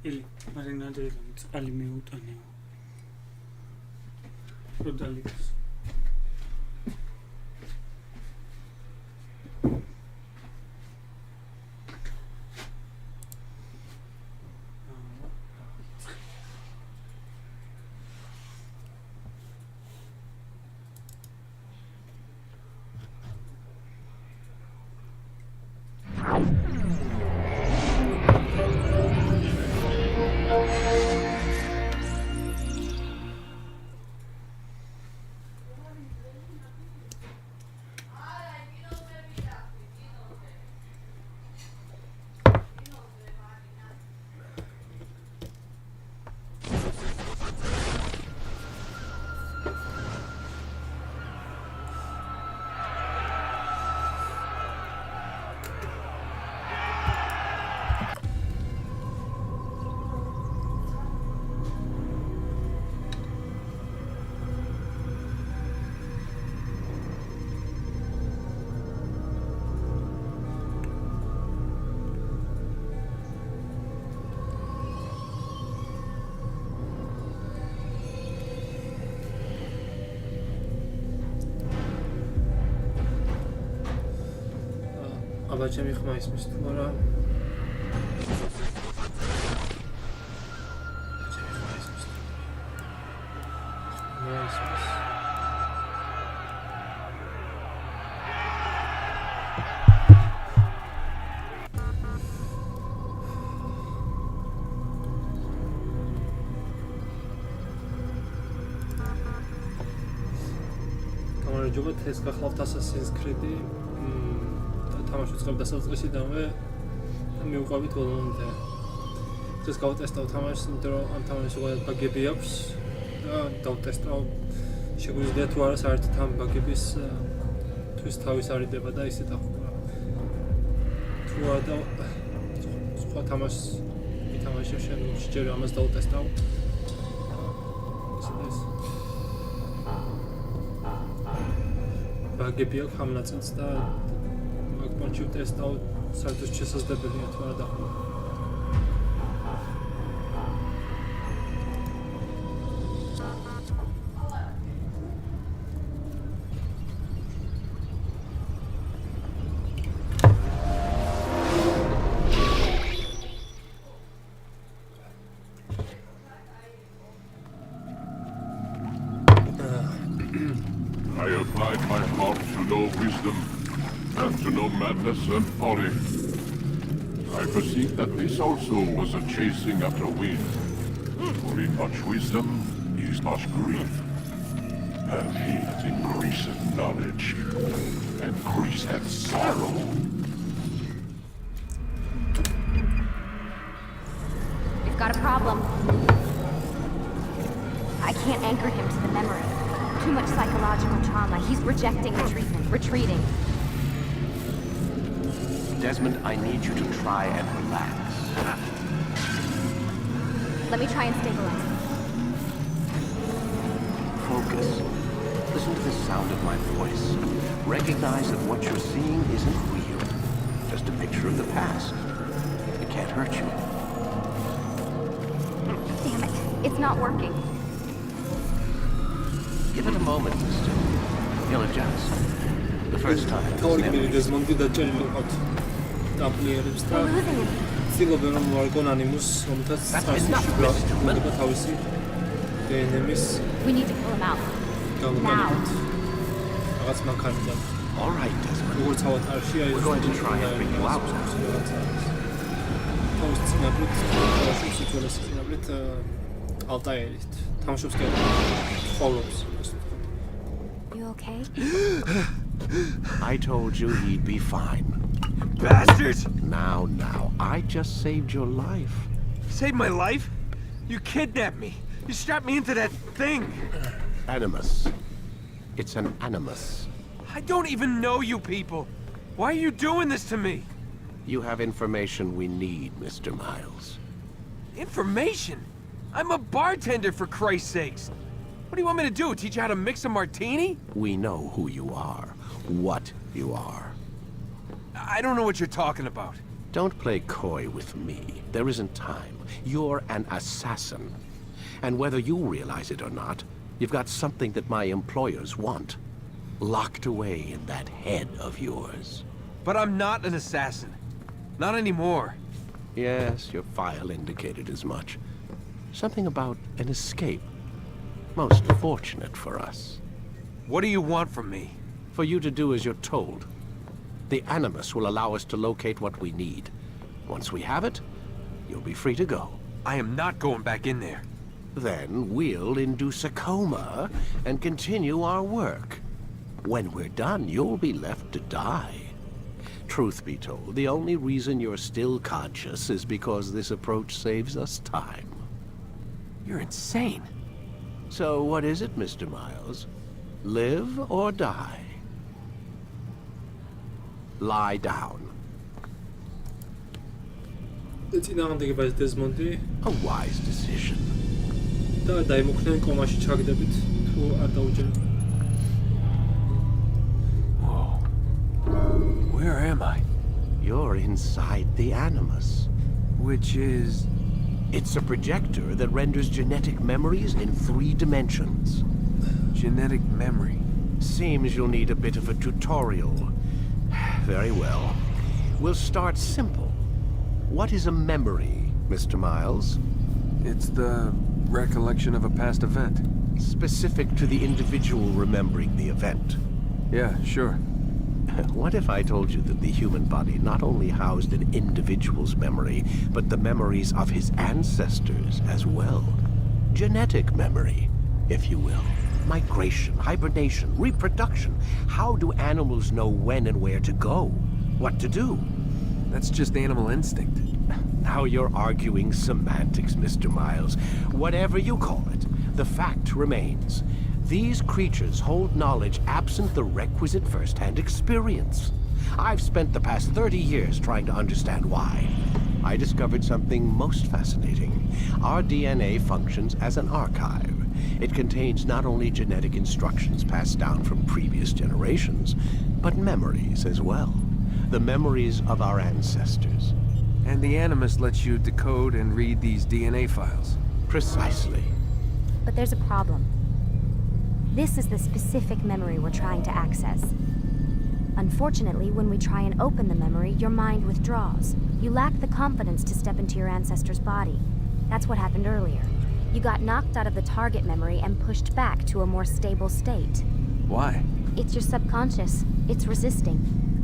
Ili, marinade ali meutane. Rodaligas. Abacemi xma ismis tu ara Abacemi xma ismis tu xma ismis გამარჯობა ეს გახლავთ Assassin's Creed-ი თამაში ვიწყებთ დასაწყისიდანვე და მივყვებით ბოლომდე. დღეს გავტესტავ თამაშს, იმიტომ რომ ამ თამაშს უყურებ ბაგები აქვს და დავტესტავ შეგვიძლია თუ არა საერთოდ ამ ბაგების თვის თავის არიდება და ისე დახვდა. თუ არა და სხვა თამაშს მითამაშებ შემდგომში ჯერ ამას დავტესტავ. ბაგები აქვს ამ ნაწილს და Once you test out, საერთოდ შესაძლებელია თუ არა დახვდა. I applied my heart to know wisdom. And to know madness and folly. I perceive that this also was a chasing after wind. For in much wisdom is much grief. And he that increaseth knowledge increaseth sorrow. We've got a problem. I can't anchor him to the memory. Too much psychological trauma. He's rejecting the treatment, retreating. Desmond, I need you to try and relax. Let me try and stabilize him. Focus. Listen to the sound of my voice. Recognize that what you're seeing isn't real. Just a picture of the past. It can't hurt you. Damn it. It's not working. Give it a moment, mister. He'll adjust. The first time. Tamplierებს და ცდილობენ რომ მოარგონ ანიმუს, რომელთაც წარსულში გვაქვს თავისი DNM-ის. We need to pull him out. Now. რაღაც მანქანიდან. All right, Desmond. როგორც ავატარში აი We're going to try and bring you out. თავის წინაპრით, თავის სიტუაციის წინაპრით ალტაერით. თამაშობს კი ხოლობს. You okay? I told you he'd be fine. Bastards! Now, I just saved your life. Saved my life? You kidnapped me. You strapped me into that thing. Animus. It's an animus. I don't even know you people. Why are you doing this to me? You have information we need, Mr. Miles. Information? I'm a bartender, for Christ's sakes. What do you want me to do? Teach you how to mix a martini? We know who you are. What you are. I don't know what you're talking about. Don't play coy with me. There isn't time. You're an assassin. And whether you realize it or not, you've got something that my employers want. Locked away in that head of yours. But I'm not an assassin. Not anymore. Yes, your file indicated as much. Something about an escape. Most fortunate for us. What do you want from me? For you to do as you're told. The Animus will allow us to locate what we need. Once we have it, you'll be free to go. I am not going back in there. Then we'll induce a coma and continue our work. When we're done, you'll be left to die. Truth be told, the only reason you're still conscious is because this approach saves us time. You're insane. So what is it, Mr. Miles? Live or die? Lie down. წინააღმდეგებას დეზმონდი A wise decision. და დაიმოქმედნენ კომაში ჩაგდებით თუ არ დაუჯერებ. Whoa. Where am I? You're inside the Animus. Which is... It's a projector that renders genetic memories in 3 dimensions. genetic memory. Seems you'll need a bit of a tutorial. Very well. We'll start simple. What is a memory, Mr. Miles? It's the recollection of a past event. Specific to the individual remembering the event. Yeah, sure. What if I told you that the human body not only housed an individual's memory, but the memories of his ancestors as well? Genetic memory, if you will. Migration, hibernation, reproduction. How do animals know when and where to go? What to do? That's just animal instinct. Now you're arguing semantics, Mr. Miles. Whatever you call it, the fact remains. These creatures hold knowledge absent the requisite first-hand experience. I've spent the past 30 years trying to understand why. I discovered something most fascinating. Our DNA functions as an archive. It contains not only genetic instructions passed down from previous generations, but memories as well. The memories of our ancestors. And the Animus lets you decode and read these DNA files. Precisely. But there's a problem. This is the specific memory we're trying to access. Unfortunately, when we try and open the memory, your mind withdraws. You lack the confidence to step into your ancestor's body. That's what happened earlier. You got knocked out of the target memory and pushed back to a more stable state. Why? It's your subconscious. It's resisting.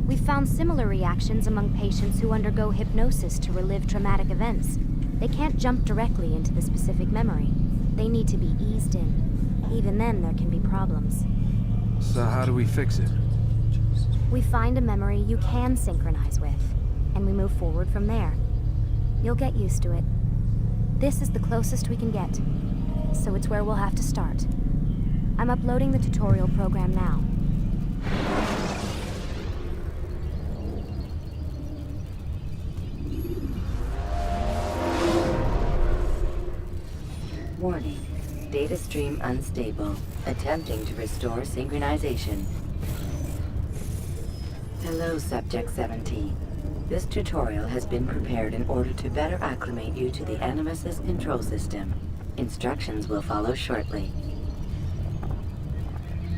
We've found similar reactions among patients who undergo hypnosis to relive traumatic events. They can't jump directly into the specific memory. They need to be eased in. Even then, there can be problems. So how do we fix it? We find a memory you can synchronize with, and we move forward from there. You'll get used to it. This is the closest we can get, so it's where we'll have to start. I'm uploading the tutorial program now. Warning. Data stream unstable. Attempting to restore synchronization. Hello, Subject 17. This tutorial has been prepared in order to better acclimate you to the Animus's control system. Instructions will follow shortly.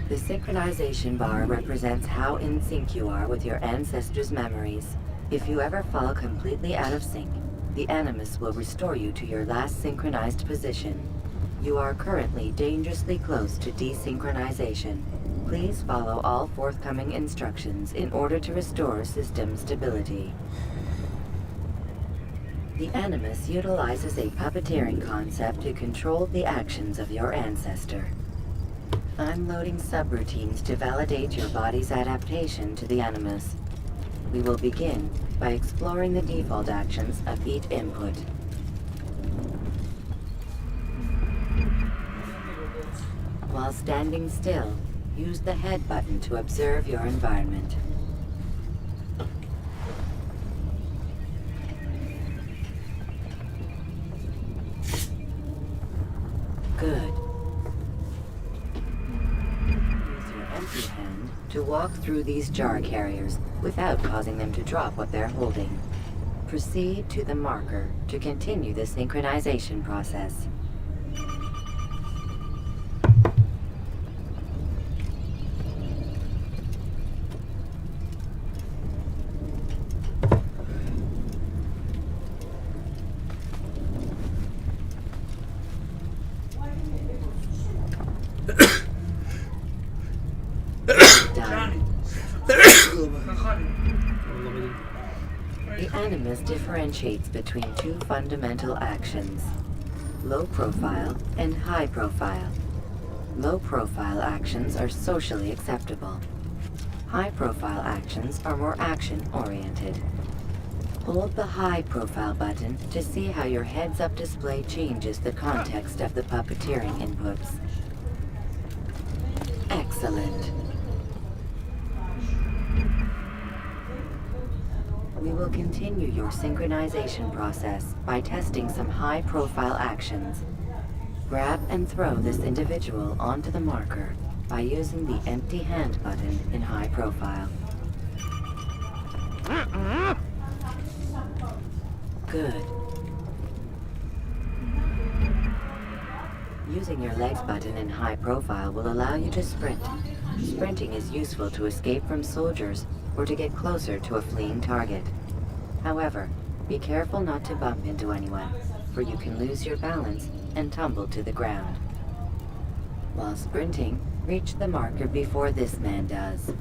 The synchronization bar represents how in sync you are with your ancestors' memories. If you ever fall completely out of sync, the Animus will restore you to your last synchronized position. You are currently dangerously close to desynchronization. Please follow all forthcoming instructions in order to restore system stability. The Animus utilizes a puppeteering concept to control the actions of your ancestor. I'm loading subroutines to validate your body's adaptation to the Animus. We will begin by exploring the default actions of each input. While standing still, use the head button to observe your environment. Good. Use your empty hand to walk through these jar carriers without causing them to drop what they're holding. Proceed to the marker to continue the synchronization process. Done. The animus differentiates between two fundamental actions: low profile and high profile. Low profile actions are socially acceptable. High profile actions are more action oriented. Hold the high profile button to see how your heads-up display changes the context of the puppeteering inputs. Excellent. We will continue your synchronization process by testing some high-profile actions. Grab and throw this individual onto the marker by using the empty hand button in high profile. Good. Using your legs button in high profile will allow you to sprint. Sprinting is useful to escape from soldiers or to get closer to a fleeing target. However, be careful not to bump into anyone, for you can lose your balance and tumble to the ground. While sprinting, reach the marker before this man does.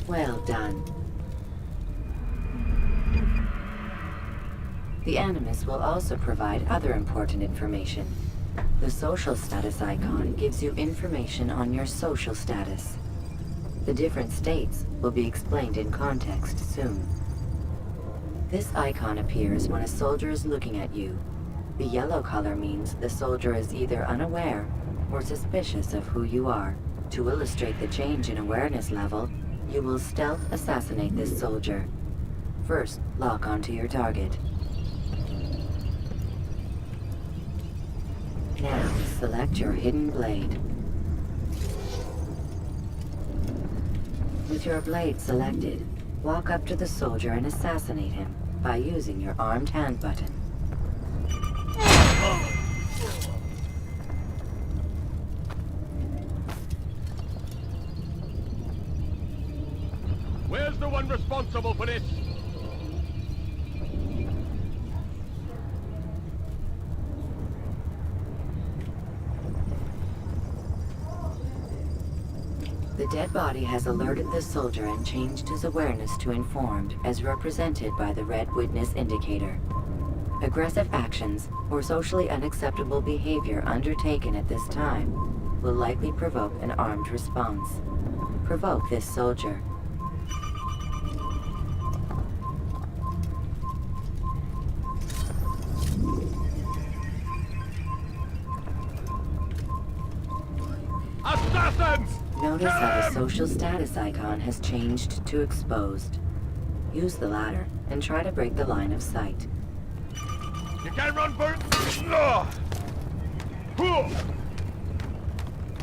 Well done. The animus will also provide other important information. The social status icon gives you information on your social status. The different states will be explained in context soon. This icon appears when a soldier is looking at you. The yellow color means the soldier is either unaware or suspicious of who you are. To illustrate the change in awareness level, you will stealth assassinate this soldier. First, lock onto your target. Now, select your hidden blade. With your blade selected, walk up to the soldier and assassinate him by using your armed hand button. Where's the one responsible for this? The dead body has alerted the soldier and changed his awareness to informed, as represented by the red witness indicator. Aggressive actions or socially unacceptable behavior undertaken at this time will likely provoke an armed response. Provoke this soldier. Assassins! Notice how the social status icon has changed to exposed. Use the ladder and try to break the line of sight. You can't run, Bert!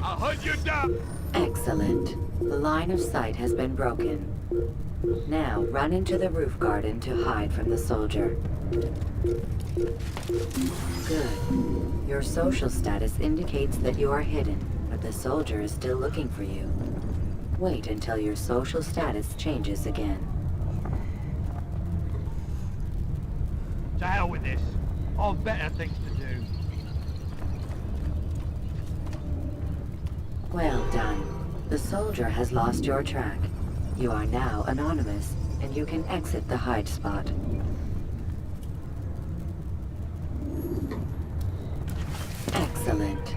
I'll hunt you down! Excellent. The line of sight has been broken. Now run into the roof garden to hide from the soldier. Good. Your social status indicates that you are hidden, but the soldier is still looking for you. Wait until your social status changes again. To hell with this. I've better things to do. Well done. The soldier has lost your track. You are now anonymous, and you can exit the hide spot. Excellent.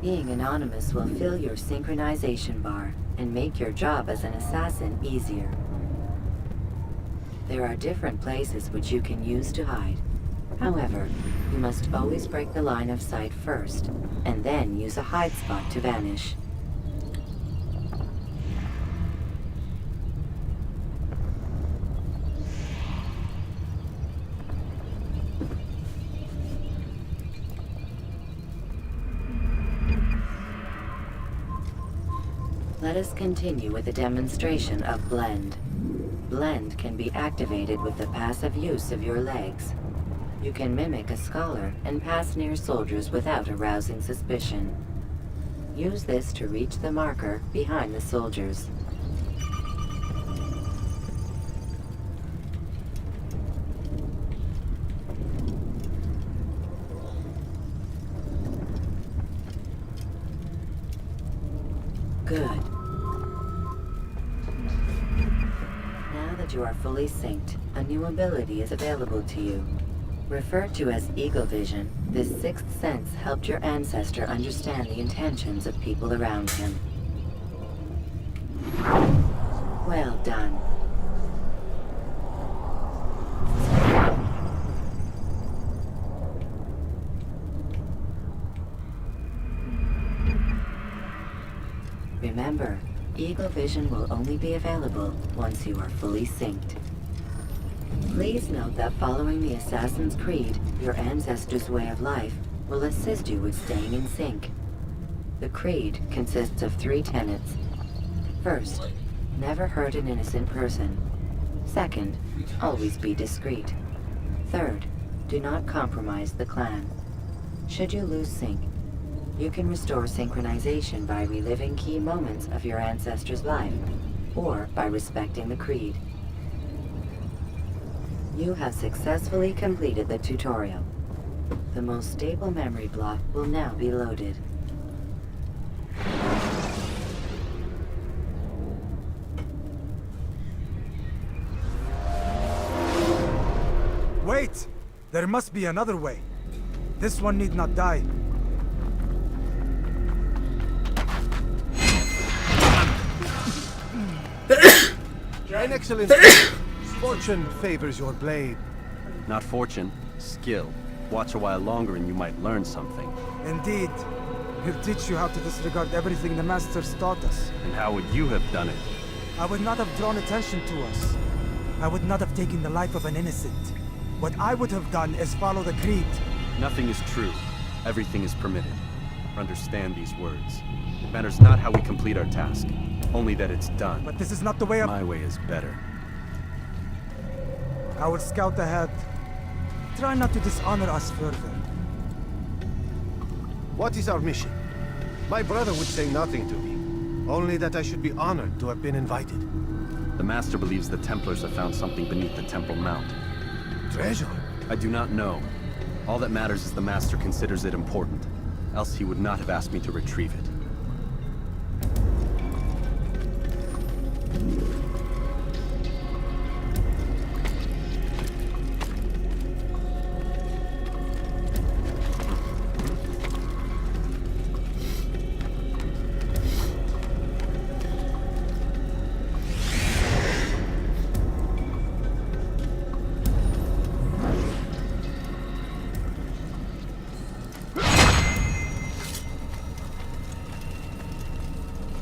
Being anonymous will fill your synchronization bar and make your job as an assassin easier. There are different places which you can use to hide. However, you must always break the line of sight first, and then use a hide spot to vanish. Let us continue with a demonstration of Blend. Blend can be activated with the passive use of your legs. You can mimic a scholar and pass near soldiers without arousing suspicion. Use this to reach the marker behind the soldiers. Good. Now that you are fully synced, a new ability is available to you. Referred to as Eagle Vision, this sixth sense helped your ancestor understand the intentions of people around him. Well done. Remember, Eagle Vision will only be available once you are fully synced. Please note that following the Assassin's Creed, your ancestors' way of life will assist you with staying in sync. The creed consists of 3 tenets. First, never hurt an innocent person. Second, always be discreet. Third, do not compromise the clan. Should you lose sync, you can restore synchronization by reliving key moments of your ancestor's life, or by respecting the creed. You have successfully completed the tutorial. The most stable memory block will now be loaded. Wait! There must be another way. This one need not die. An excellent fortune favors your blade. Not fortune, skill. Watch a while longer and you might learn something. Indeed. He'll teach you how to disregard everything the Masters taught us. And how would you have done it? I would not have drawn attention to us. I would not have taken the life of an innocent. What I would have done is follow the creed. Nothing is true. Everything is permitted. Understand these words. It matters not how we complete our task, only that it's done. But this is not the way of... My way is better. I will scout ahead. Try not to dishonor us further. What is our mission? My brother would say nothing to me. Only that I should be honored to have been invited. The Master believes the Templars have found something beneath the Temple Mount. Treasure? I do not know. All that matters is the Master considers it important. Else he would not have asked me to retrieve it.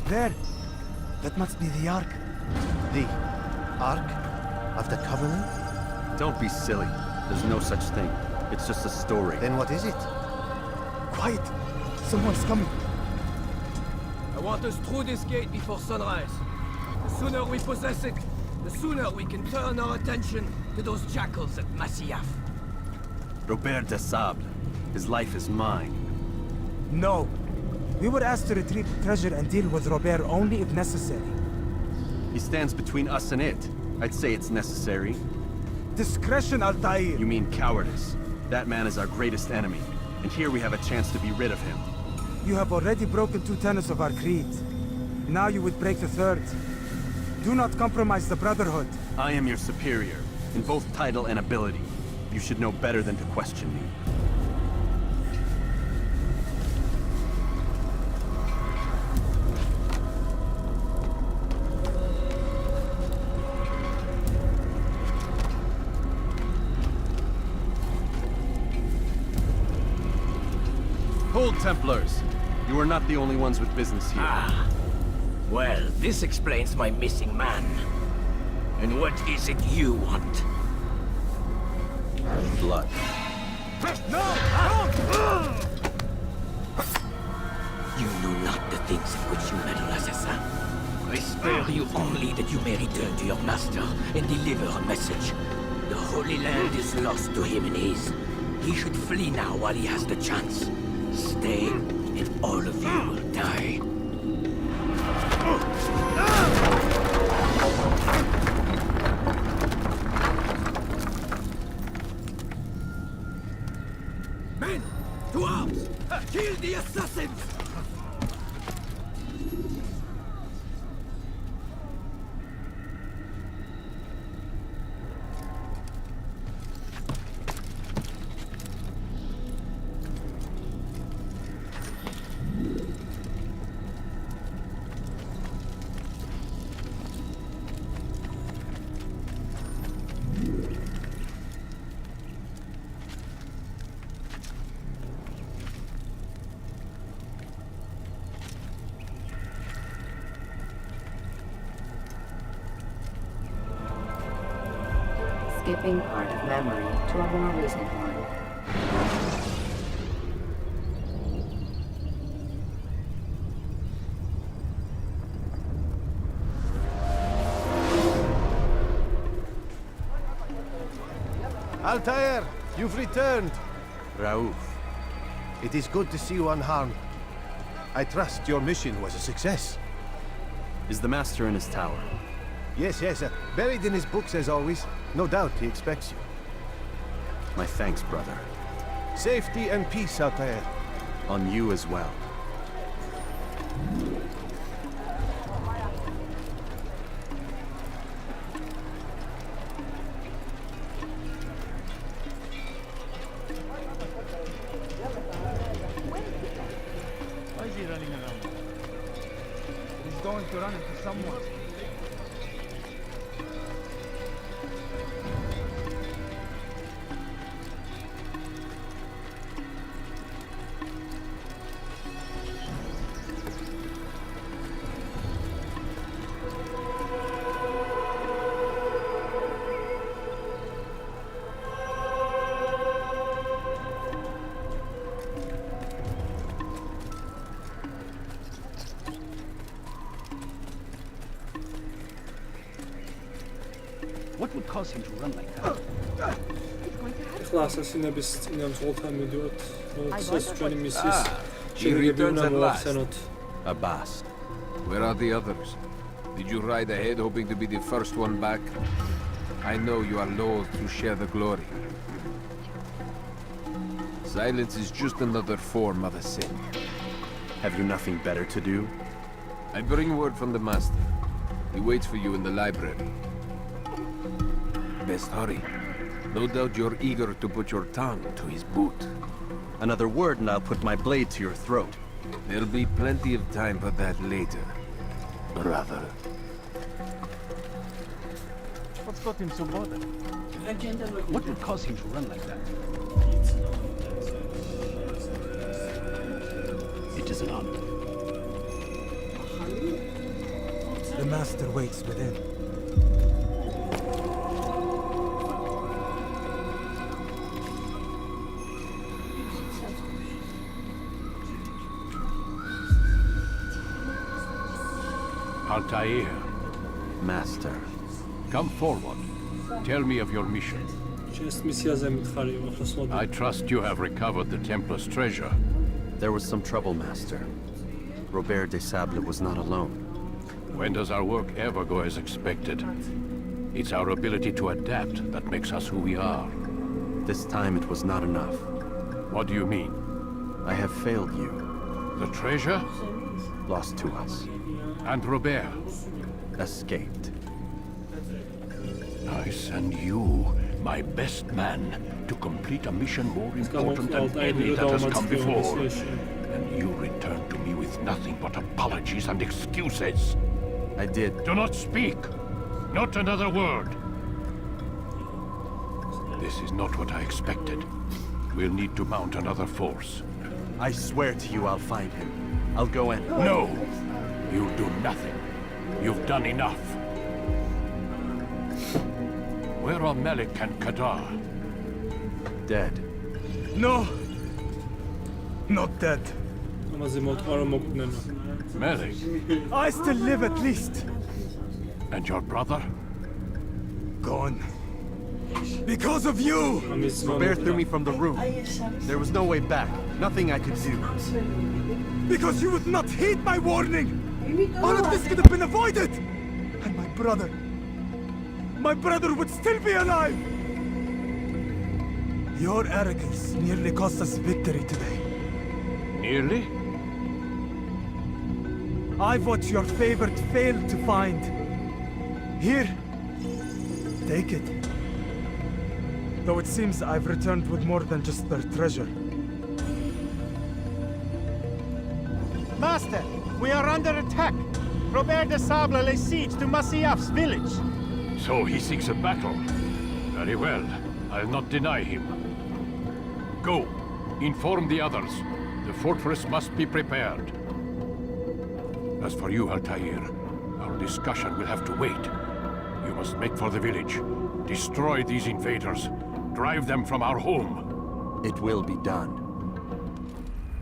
There! That must be the Ark. The Ark of the Covenant? Don't be silly. There's no such thing. It's just a story. Then what is it? Quiet! Someone's coming. I want us through this gate before sunrise. The sooner we possess it, the sooner we can turn our attention to those jackals at Masyaf. Robert de Sable. His life is mine. No. We were asked to retrieve the treasure and deal with Robert only if necessary. He stands between us and it. I'd say it's necessary. Discretion, Altair! You mean cowardice. That man is our greatest enemy, and here we have a chance to be rid of him. You have already broken 2 tenets of our creed. Now you would break the 3rd. Do not compromise the Brotherhood. I am your superior, in both title and ability. You should know better than to question me. Hold, Templars! You are not the only ones with business here. Ah. Well, this explains my missing man. And what is it you want? Blood. No! You know not the things in which you meddle, assassin. spare you only that you may return to your master and deliver a message. The Holy Land is lost to him and his. He should flee now while he has the chance. Stay, and all of you will die. Men, to arms! Kill the assassins! Skipping part of memory to a more recent one. Altair, you've returned. Raouf. It is good to see you unharmed. I trust your mission was a success. Is the master in his tower? Yes, buried in his books as always. No doubt he expects you. My thanks, brother. Safety and peace, Altair. On you as well. Why is he running around? He's going to run into someone. What would cause him to run like that? ახლა ასასინების წინამძღოლთან მივიდოთ, როდესაც ჩვენი მისის He returns at last. მოახსენოთ. Abbas. Where are the others? Did you ride ahead hoping to be the first one back? I know you are loath to share the glory. Silence is just another form of a sin. Have you nothing better to do? I bring word from the master. He waits for you in the library. Best hurry. No doubt you're eager to put your tongue to his boot. Another word and I'll put my blade to your throat. There'll be plenty of time for that later, brother. What's got him so bothered? What would cause him to run like that? It is an honor. The master waits within. Altair, Master. come forward. Tell me of your mission. Just მისიაზე მითხარი, ახლა სულ I trust you have recovered the Templar's treasure. There was some trouble, Master. Robert de Sable was not alone. When does our work ever go as expected? It's our ability to adapt that makes us who we are. This time it was not enough. What do you mean? I have failed you. The treasure? Lost to us. And Robert? Escaped. I send you, my best man, to complete a mission more important than any that has come before. And you return to me with nothing but apologies and excuses. I did. Do not speak! Not another word! This is not what I expected. We'll need to mount another force. I swear to you I'll find him. I'll go in. No! You'll do nothing. You've done enough. Where are Malik and Kadar? Dead. No! Not dead. ამაზე მოტყვა რომ მოგკვნენო. Mary. I still live at least. And your brother? Gone. Because of you! Robert threw me from the room. There was no way back. Nothing I could do. Because you would not heed my warning! All of this could have been avoided! And my brother would still be alive! Your arrogance nearly cost us victory today. Nearly? I've watched your favorite fail to find. Here, take it. Though it seems I've returned with more than just their treasure. Master, we are under attack. Robert de Sable lays siege to Masyaf's village. So he seeks a battle. Very well. I'll not deny him. Go. Inform the others. The fortress must be prepared. As for you, Altair, our discussion will have to wait. You must make for the village. Destroy these invaders. Drive them from our home. It will be done.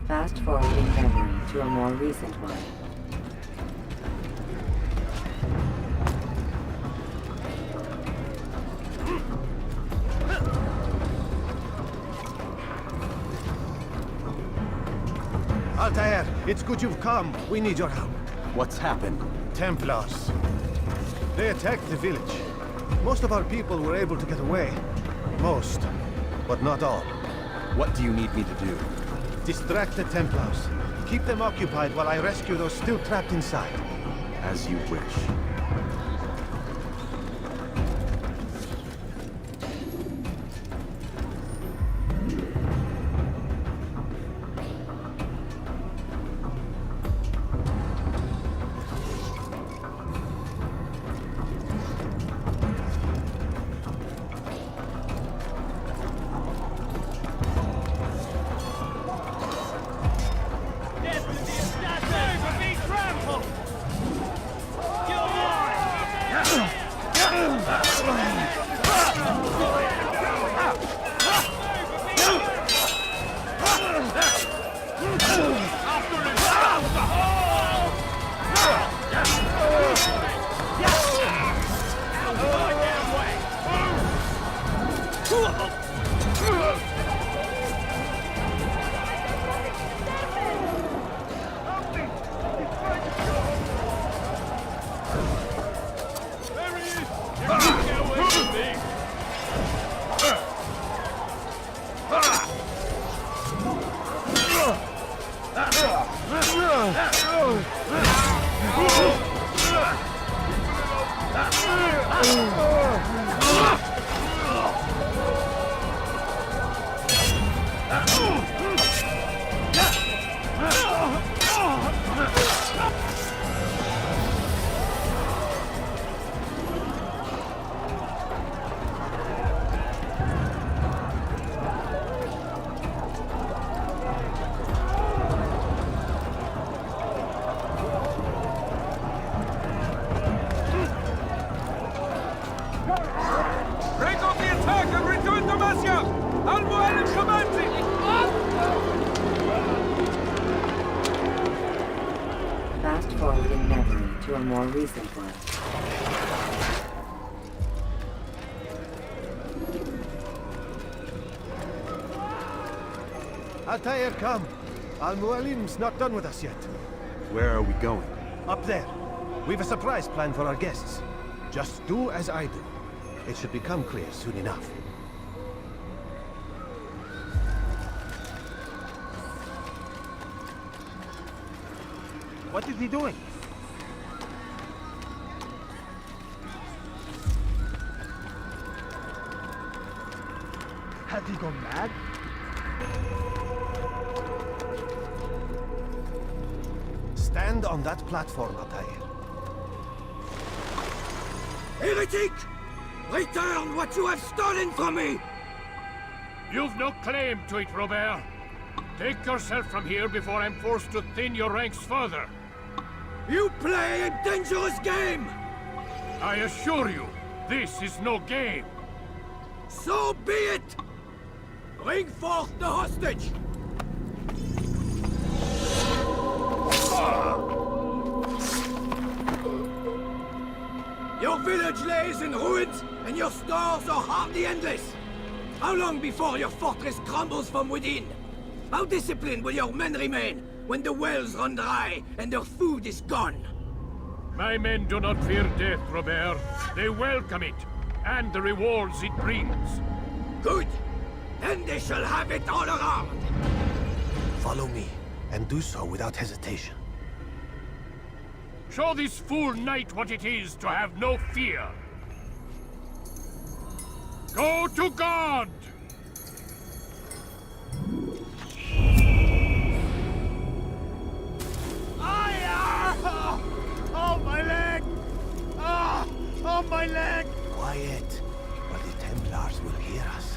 Fast-forwarding memory to a more recent one. Altair, it's good you've come. We need your help. What's happened? Templars. They attacked the village. Most of our people were able to get away. Most, but not all. What do you need me to do? Distract the Templars. Keep them occupied while I rescue those still trapped inside. As you wish. Fast-forwarding memory to a more recent one. Altair, come. Al-Mualim's not done with us yet. Where are we going? Up there. We've a surprise plan for our guests. Just do as I do. It should become clear soon enough. What is he doing? Has he gone mad? Stand on that platform, Altair. Heretic! Return what you have stolen from me! You've no claim to it, Robert. Take yourself from here before I'm forced to thin your ranks further. You play a dangerous game! I assure you, this is no game. So be it! Bring forth the hostage! cité is in ruins, and your stores are hardly endless. How long before your fortress crumbles from within? How disciplined will your men remain when the wells run dry and their food is gone? My men do not fear death, Robert. They welcome it, and the rewards it brings. Good. Then they shall have it all around. Follow me, and do so without hesitation. Show this fool knight what it is to have no fear. Go to God! Oh, my leg! Ah! Oh, my leg! Quiet, or the Templars will hear us.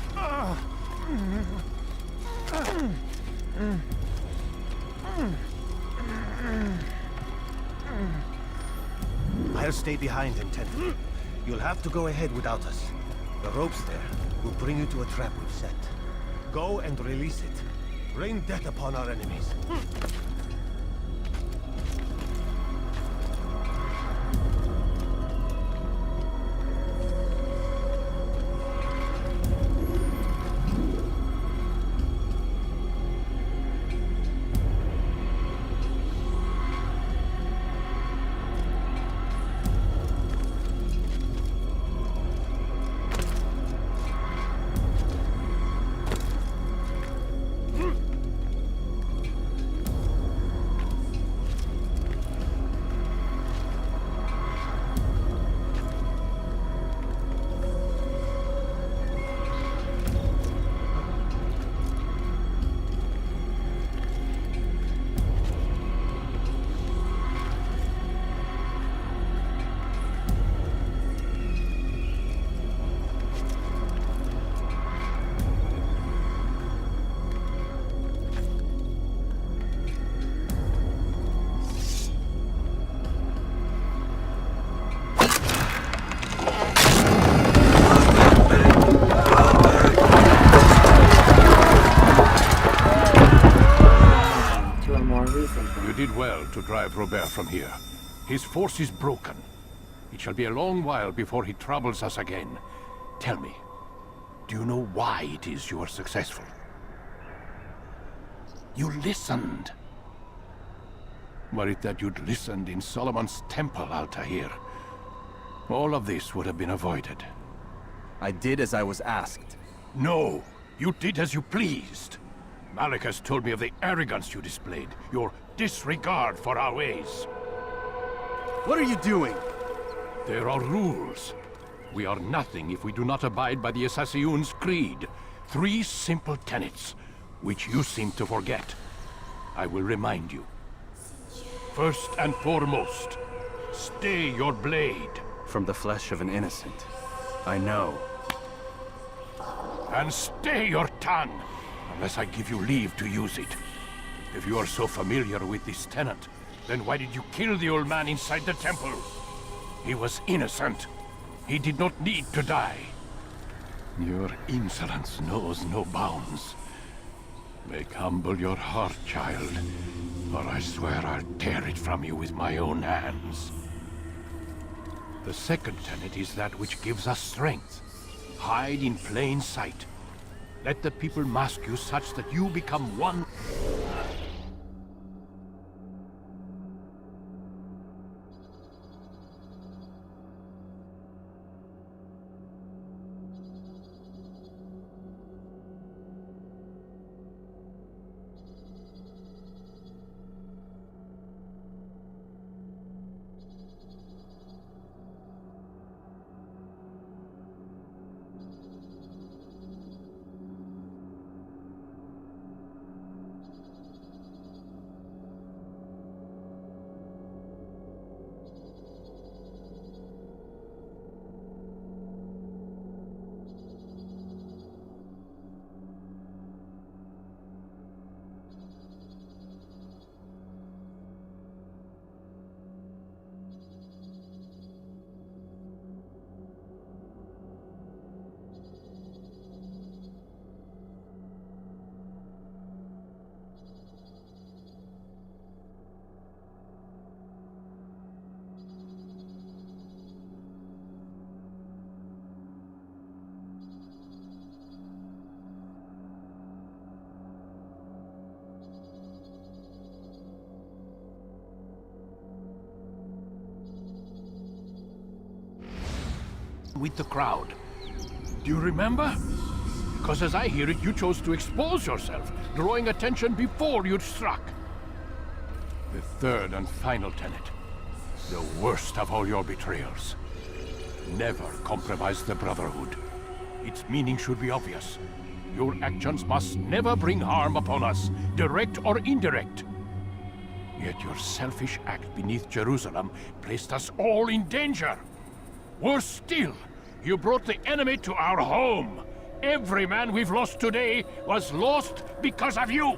I'll stay behind him, Tenth. You'll have to go ahead without us. The ropes there will bring you to a trap we've set. Go and release it. Rain death upon our enemies. To drive Robert from here. His force is broken. It shall be a long while before he troubles us again. Tell me, do you know why it is you are successful? You listened. Were it that you'd listened in Solomon's temple, Altair, all of this would have been avoided. I did as I was asked. No, you did as you pleased. Malik has told me of the arrogance you displayed, your disregard for our ways. What are you doing? There are rules. We are nothing if we do not abide by the Assassin's creed. 3 simple tenets, which you seem to forget. I will remind you. First and foremost, stay your blade. From the flesh of an innocent. I know. And stay your tongue, unless I give you leave to use it. If you are so familiar with this tenet, then why did you kill the old man inside the temple? He was innocent. He did not need to die. Your insolence knows no bounds. Make humble your heart, child, or I swear I'll tear it from you with my own hands. The second tenet is that which gives us strength. Hide in plain sight. Let the people mask you such that you become one. with the crowd. Do you remember? Because as I hear it, you chose to expose yourself, drawing attention before you'd struck. The third and final tenet. The worst of all your betrayals. Never compromise the Brotherhood. Its meaning should be obvious. Your actions must never bring harm upon us, direct or indirect. Yet your selfish act beneath Jerusalem placed us all in danger. Worse still, you brought the enemy to our home. Every man we've lost today was lost because of you.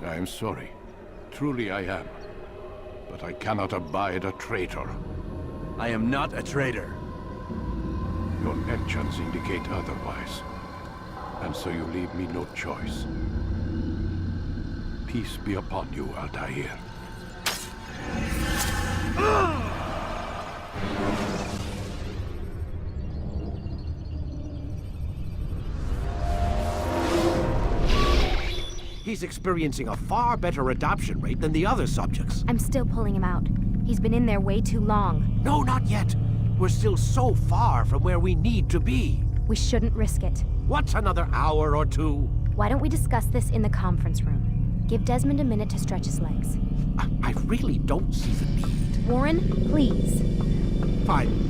I am sorry. Truly I am. But I cannot abide a traitor. I am not a traitor. Your actions indicate otherwise. And so you leave me no choice. Peace be upon you, Altair. He's experiencing a far better adoption rate than the other subjects. I'm still pulling him out. He's been in there way too long. No, not yet. We're still so far from where we need to be. We shouldn't risk it. What's another hour or two? Why don't we discuss this in the conference room? Give Desmond a minute to stretch his legs. I really don't see the need. Warren, please. Fine.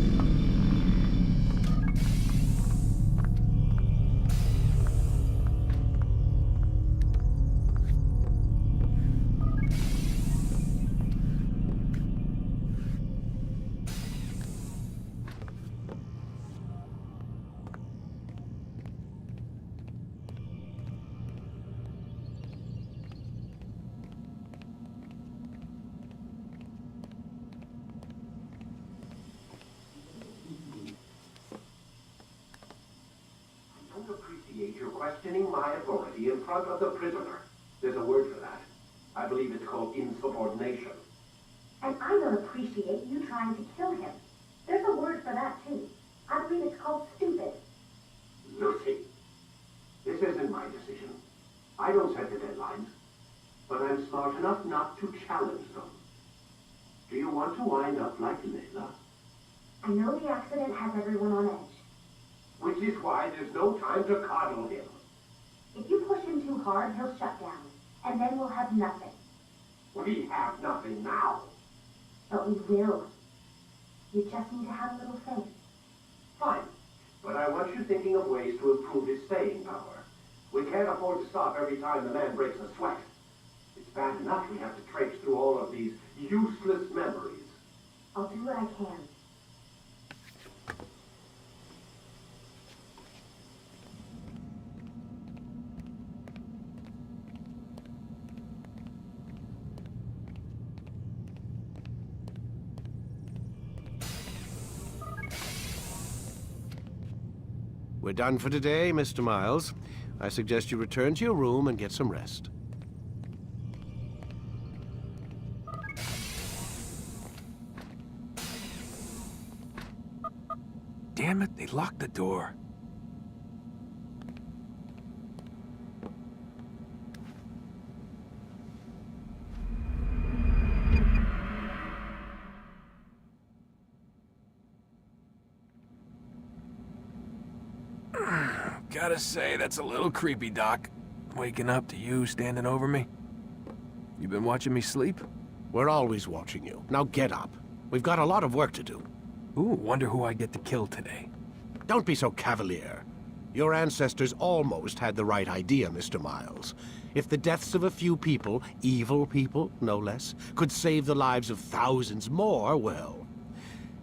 You're questioning my authority in front of the prisoner. There's a word for that. I believe it's called insubordination. And I don't appreciate you trying to kill him. There's a word for that, too. I believe it's called stupid. Lucy, this isn't my decision. I don't set the deadlines. But I'm smart enough not to challenge them. Do you want to wind up like Layla? I know the accident has everyone on edge. Which is why there's no time to coddle him. If you push him too hard, he'll shut down. And then we'll have nothing. We have nothing now. But we will. You just need to have a little faith. Fine. But I want you thinking of ways to improve his staying power. We can't afford to stop every time the man breaks a sweat. It's bad enough we have to traipse through all of these useless memories. I'll do what I can. We're done for today, Mr. Miles. I suggest you return to your room and get some rest. Damn it, they locked the door. Gotta say, that's a little creepy, Doc. Waking up to you standing over me. You been watching me sleep? We're always watching you. Now get up. We've got a lot of work to do. Ooh, wonder who I get to kill today. Don't be so cavalier. Your ancestors almost had the right idea, Mr. Miles. If the deaths of a few people, evil people, no less, could save the lives of thousands more, well,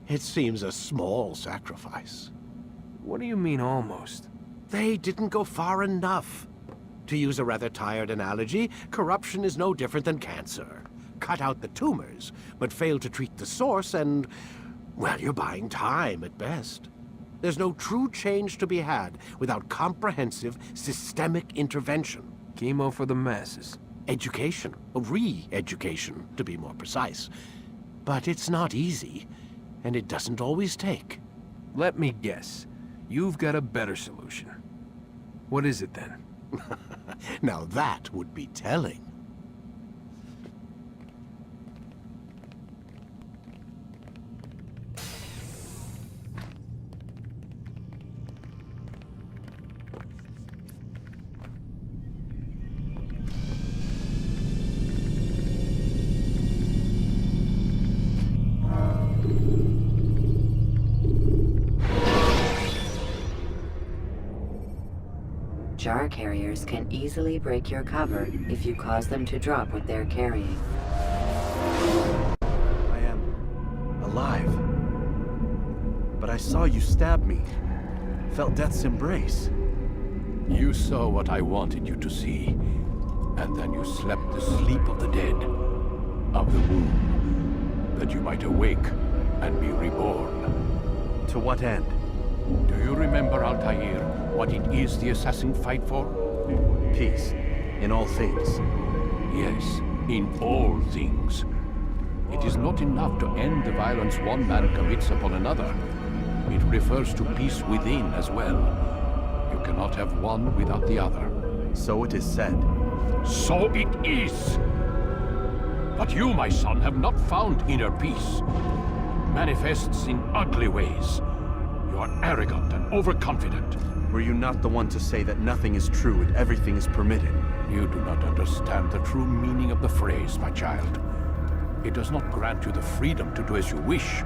it seems a small sacrifice. What do you mean, almost? They didn't go far enough. To use a rather tired analogy, corruption is no different than cancer. Cut out the tumors, but fail to treat the source and, well, you're buying time at best. There's no true change to be had without comprehensive, systemic intervention. Chemo for the masses. Education, re-education, to be more precise. But it's not easy, and it doesn't always take. Let me guess. You've got a better solution. What is it, then? Now that would be telling. jar carriers can easily break your cover if you cause them to drop what they're carrying. I am alive. But I saw you stab me. Felt death's embrace. You saw what I wanted you to see, and then you slept the sleep of the dead, of the womb, that you might awake and be reborn. To what end? Do you remember, Altair, what it is the assassins fight for? Peace. In all things. Yes, in all things. It is not enough to end the violence one man commits upon another. It refers to peace within as well. You cannot have one without the other. So it is said. So it is! But you, my son, have not found inner peace. It manifests in ugly ways. You are arrogant and overconfident. Were you not the one to say that nothing is true and everything is permitted? You do not understand the true meaning of the phrase, my child. It does not grant you the freedom to do as you wish.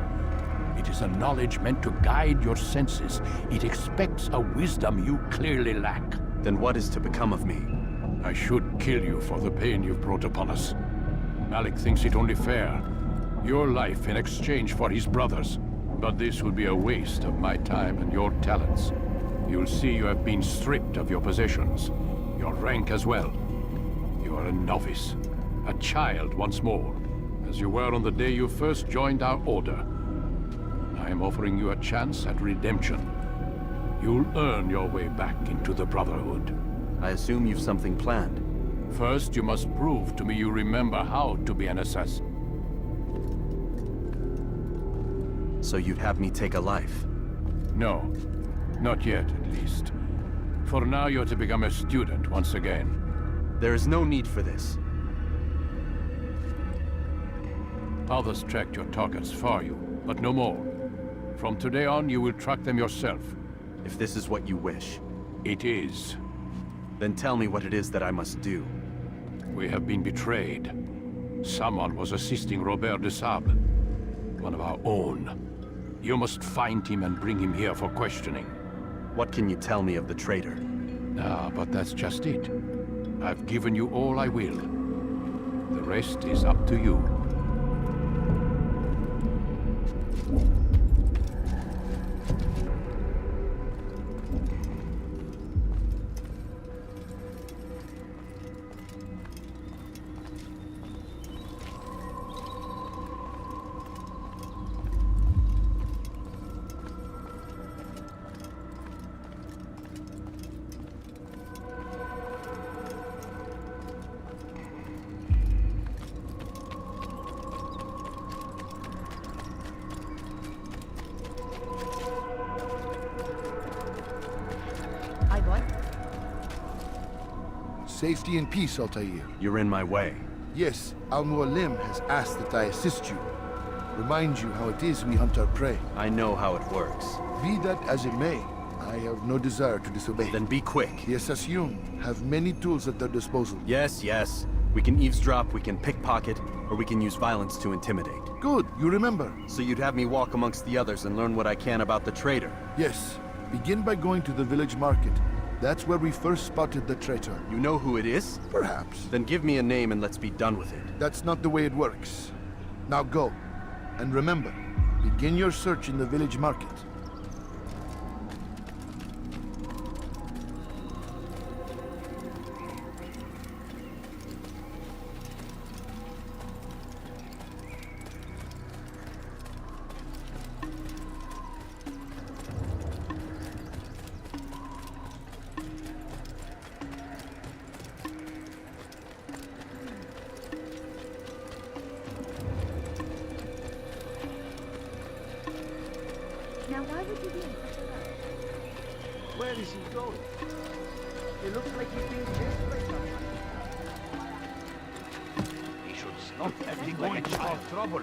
It is a knowledge meant to guide your senses. It expects a wisdom you clearly lack. Then what is to become of me? I should kill you for the pain you've brought upon us. Malik thinks it only fair. Your life in exchange for his brother's. But this would be a waste of my time and your talents. You'll see you have been stripped of your possessions. Your rank as well. You are a novice. A child once more. As you were on the day you first joined our order. I am offering you a chance at redemption. You'll earn your way back into the Brotherhood. I assume you've something planned. First, you must prove to me you remember how to be an assassin. So you'd have me take a life? No. Not yet, at least. For now, you're to become a student once again. There is no need for this. Others tracked your targets for you, but no more. From today on, you will track them yourself. If this is what you wish. It is. Then tell me what it is that I must do. We have been betrayed. Someone was assisting Robert de Sable, one of our own. You must find him and bring him here for questioning. What can you tell me of the traitor? Ah, but that's just it. I've given you all I will. The rest is up to you. Safety and peace, Altair. You're in my way. Yes, Al-Mualim has asked that I assist you. Remind you how it is we hunt our prey. I know how it works. Be that as it may, I have no desire to disobey. Then be quick. The Assassin have many tools at their disposal. Yes, yes. We can eavesdrop, we can pickpocket, or we can use violence to intimidate. Good, you remember. So you'd have me walk amongst the others and learn what I can about the traitor? Yes. Begin by going to the village market. That's where we first spotted the traitor. You know who it is? Perhaps. Then give me a name and let's be done with it. That's not the way it works. Now go. And remember, begin your search in the village market. Now, why would you be in such a rush? Where is he going? It looks like he's being chased by someone. He should stop acting like a child. Trouble.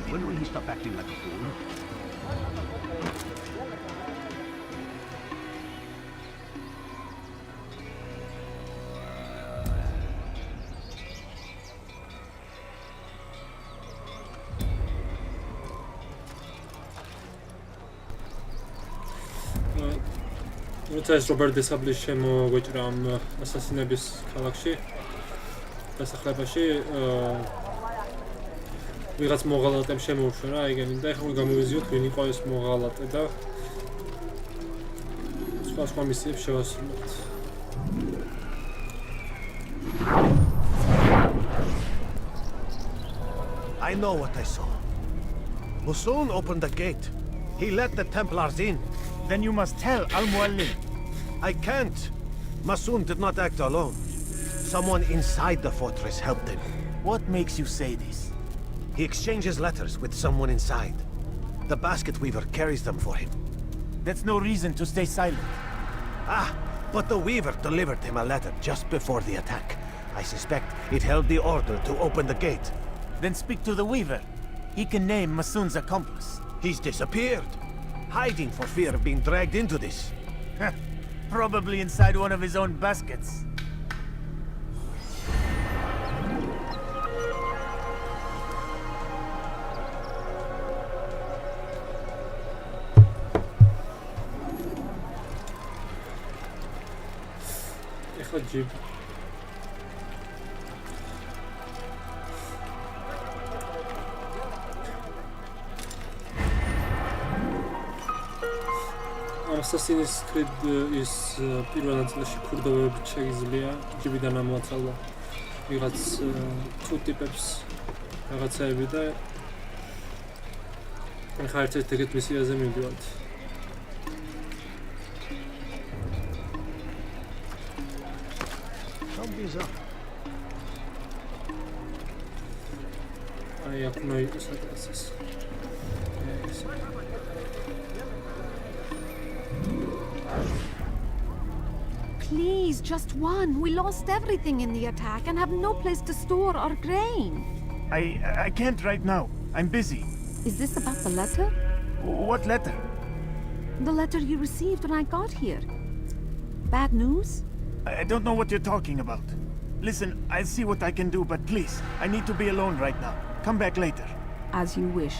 When will he stop acting like a fool? როცა ეს რობერტ დესაბლის შემოგვეჭრა ამ ასასინების ქალაქში, დასახლებაში, ვიღაც მოღალატემ შემოუშვა რა ეგენი და ეხლა გამოვიზიოთ ვინ იყო ეს მოღალატე და სხვა მისიებს შევასრულებთ. I know what I saw. Musun opened the gate. He let the Templars in. Then you must tell Al-Muallim. I can't. Masun did not act alone. Someone inside the fortress helped him. What makes you say this? He exchanges letters with someone inside. The basket weaver carries them for him. That's no reason to stay silent. Ah, but the weaver delivered him a letter just before the attack. I suspect it held the order to open the gate. Then speak to the weaver. He can name Masun's accomplice. He's disappeared, hiding for fear of being dragged into this. Probably inside one of his own baskets. Jib. Assassin's Creed is პირველ ნაწილში ქურდოვებით შეიძლება ჯიბიდან ამოაცალვა ვიღაც თუ ტიპებს რაღაცაები და ახლა ერთ-ერთ ეგეთ მისიაზე მივდივართ. I have no use. Please, just one. We lost everything in the attack and have no place to store our grain. I can't right now. I'm busy. Is this about the letter? What letter? The letter you received when I got here. Bad news? I don't know what you're talking about. Listen, I'll see what I can do, but please, I need to be alone right now. Come back later. As you wish.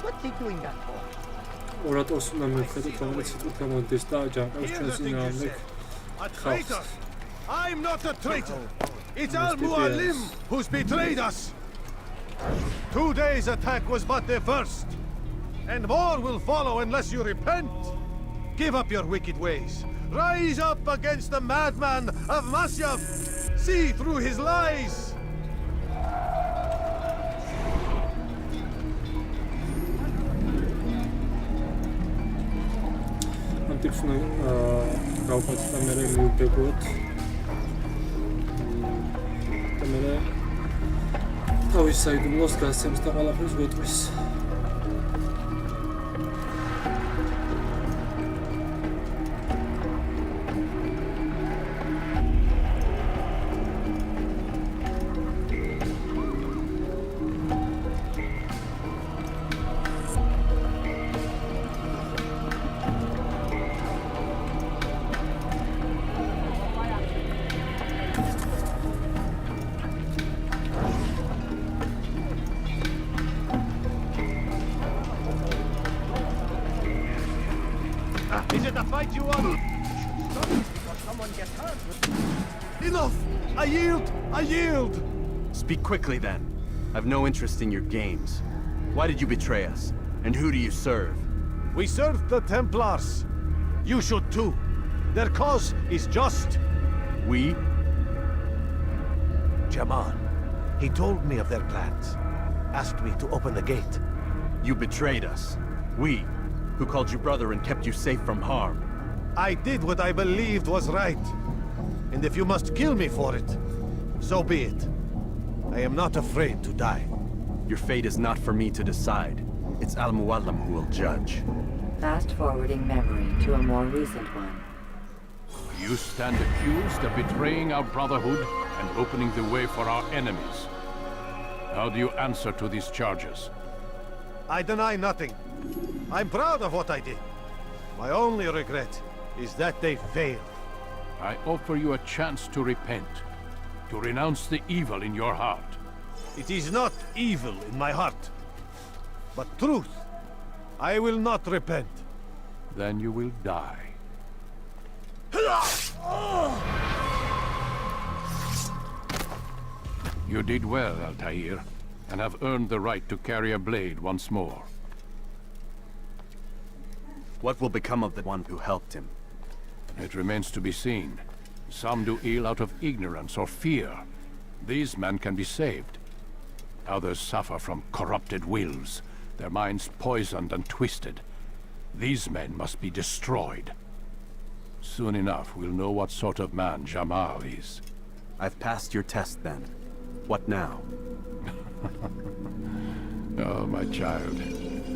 What's he doing that for? Orators უნდა მივხედოთ რომელიც თვითონ გამოდის და ჯანყავს ჩვენს წინააღმდეგ. A traitor! I'm not a traitor! It's Al-Muallim who's betrayed us! Today's attack was but the first, and more will follow unless you repent. Give up your wicked ways. Rise up against the madman of Masyaf. See through his lies. Tipsuna გავფასდა მე მივდებოდ და მე თავის საიდუმლოს გასცემს და ყველაფერს გვეტყვის. Is it a fight you want? Someone gets hurt. Enough! I yield! I yield! Speak quickly then. I've no interest in your games. Why did you betray us? And who do you serve? We serve the Templars. You should too. Their cause is just. We? Jamal. He told me of their plans. Asked me to open the gate. You betrayed us. We? who called you brother and kept you safe from harm. I did what I believed was right. And if you must kill me for it, so be it. I am not afraid to die. Your fate is not for me to decide. It's Al-Muallim who will judge. Fast-forwarding memory to a more recent one. You stand accused of betraying our brotherhood and opening the way for our enemies. How do you answer to these charges? I deny nothing. I'm proud of what I did. My only regret is that they failed. I offer you a chance to repent, to renounce the evil in your heart. It is not evil in my heart, but truth. I will not repent. Then you will die. You did well, Altair, and have earned the right to carry a blade once more. What will become of the one who helped him? It remains to be seen. Some do ill out of ignorance or fear. These men can be saved. Others suffer from corrupted wills, their minds poisoned and twisted. These men must be destroyed. Soon enough, we'll know what sort of man Jamal is. I've passed your test then. What now? Oh, my child.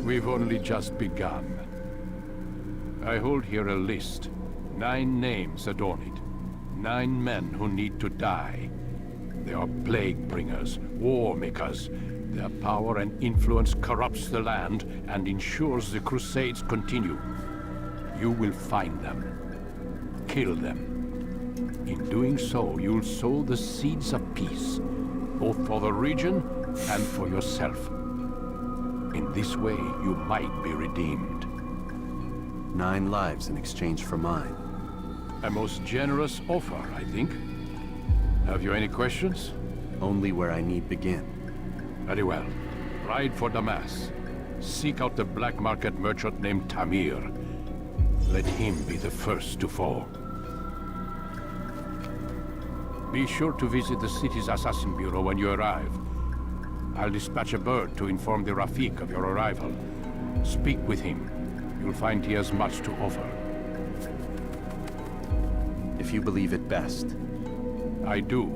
We've only just begun. I hold here a list. 9 names adorn it. 9 men who need to die. They are plague bringers, war makers. Their power and influence corrupts the land and ensures the Crusades continue. You will find them. Kill them. In doing so, you'll sow the seeds of peace, both for the region and for yourself. In this way, you might be redeemed. 9 lives in exchange for mine. A most generous offer, I think. Have you any questions? Only where I need begin. Very well. Ride for Damas. Seek out the black market merchant named Tamir. Let him be the first to fall. Be sure to visit the city's assassin bureau when you arrive. I'll dispatch a bird to inform the Rafiq of your arrival. Speak with him. You'll find he has much to offer. If you believe it best. I do.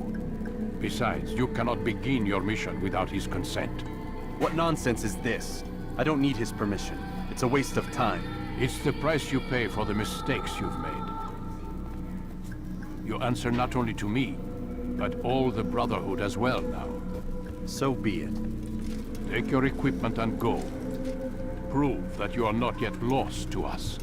Besides, you cannot begin your mission without his consent. What nonsense is this? I don't need his permission. It's a waste of time. It's the price you pay for the mistakes you've made. You answer not only to me, but all the Brotherhood as well now. So be it. Take your equipment and go. Prove that you are not yet lost to us.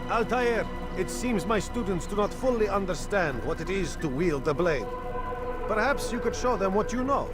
Altair, it seems my students do not fully understand what it is to wield the blade. Perhaps you could show them what you know.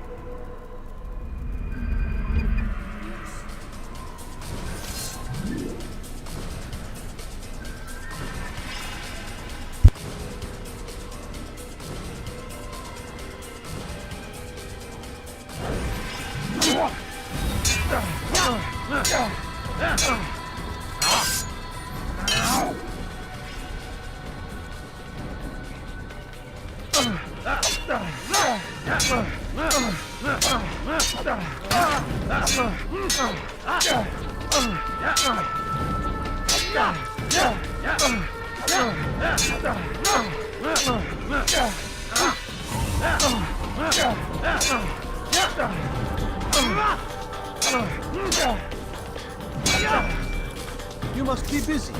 You must be busy.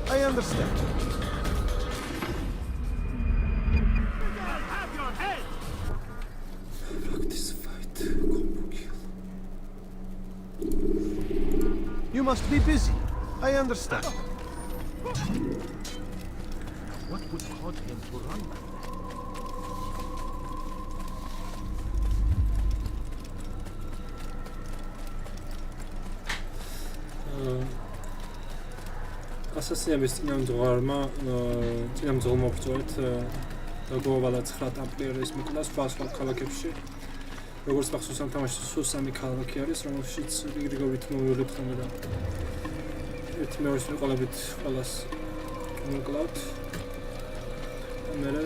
I understand. You must be busy. I understand. What would cause him to run like ასასინების წინამძღვარმა მოგწვეთ გოვალა 9 ტამპლიერის მოკლა სხვა ქალაქებში. როგორც მახსოვს ამ თამაშში სულ 3 ქალაქი არის, რომელშიც რიგრიგობით მოვივლით ხოლმე და ერთი მეორეს ვიყოლებით ყველას მოკლავთ. მერე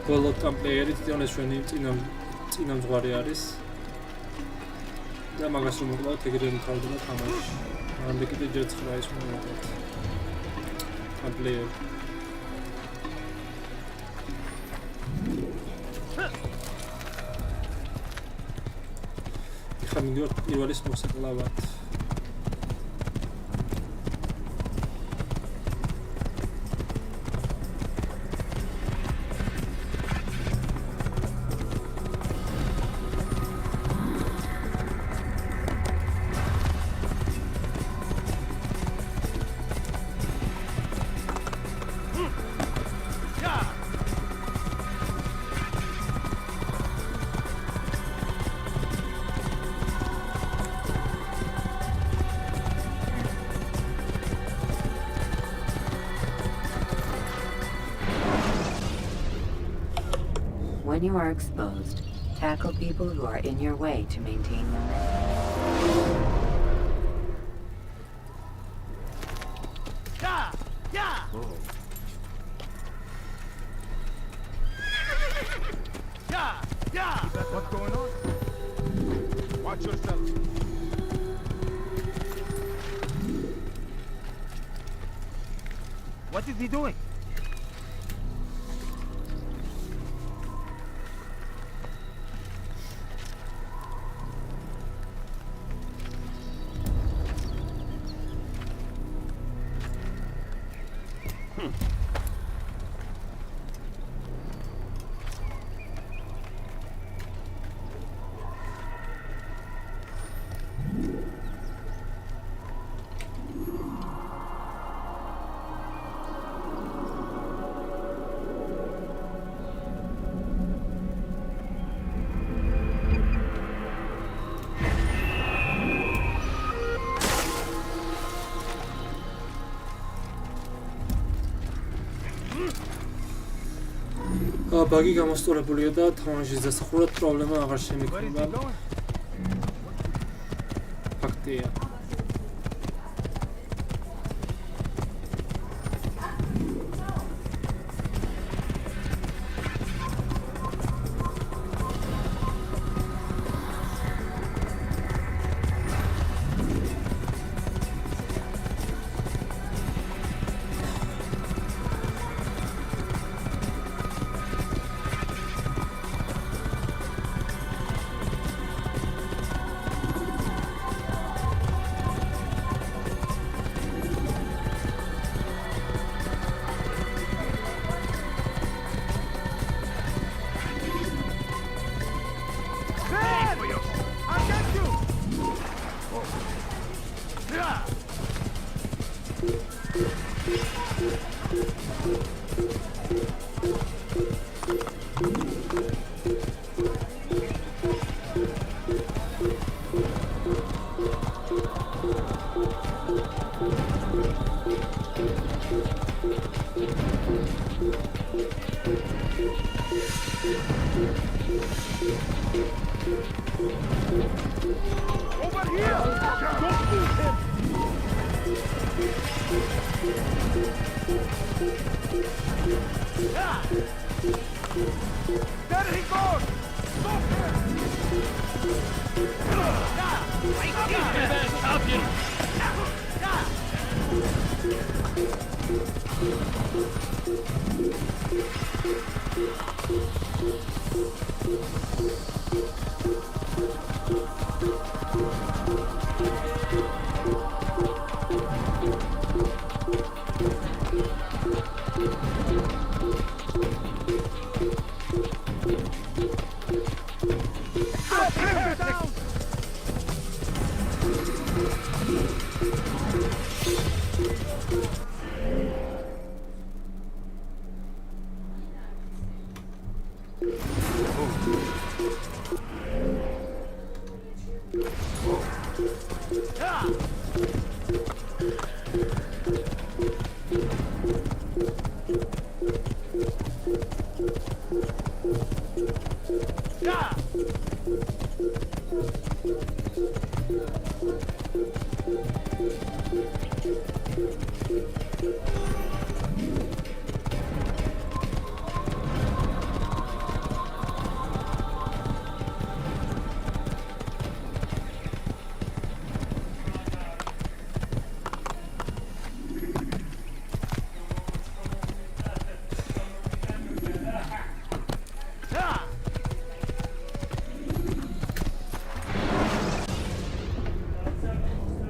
ბოლო ტამპლიერი თვითონეშვენი წინამძღვარი არის. და მაგას რომ მოკლავთ, ეგრე მთავრდება თამაში. ამბე კიდე ჯერ 9 ის მოვივლით. ტამპლიერი მივიდოთ პირველის მოსაკლავად. When you are exposed, tackle people who are in your way to maintain momentum. What's going on? Watch yourself. What is he doing? ბაგი გამოსწორებულია და თამაშის დასახურად პრობლემა აღარ შემიქმნება. ფაქტია.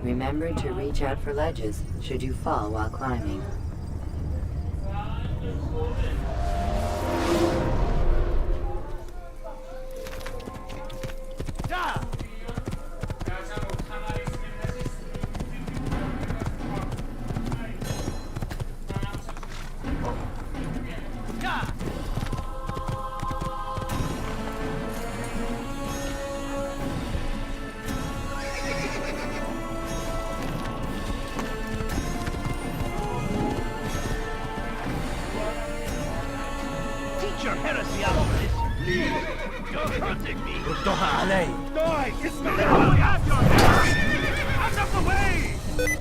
Remember to reach out for ledges should you fall while climbing. Your heresy out of this, please! You're hurting me! ردوها علي! Die! اسمع لي! have your heresy! Out of the way!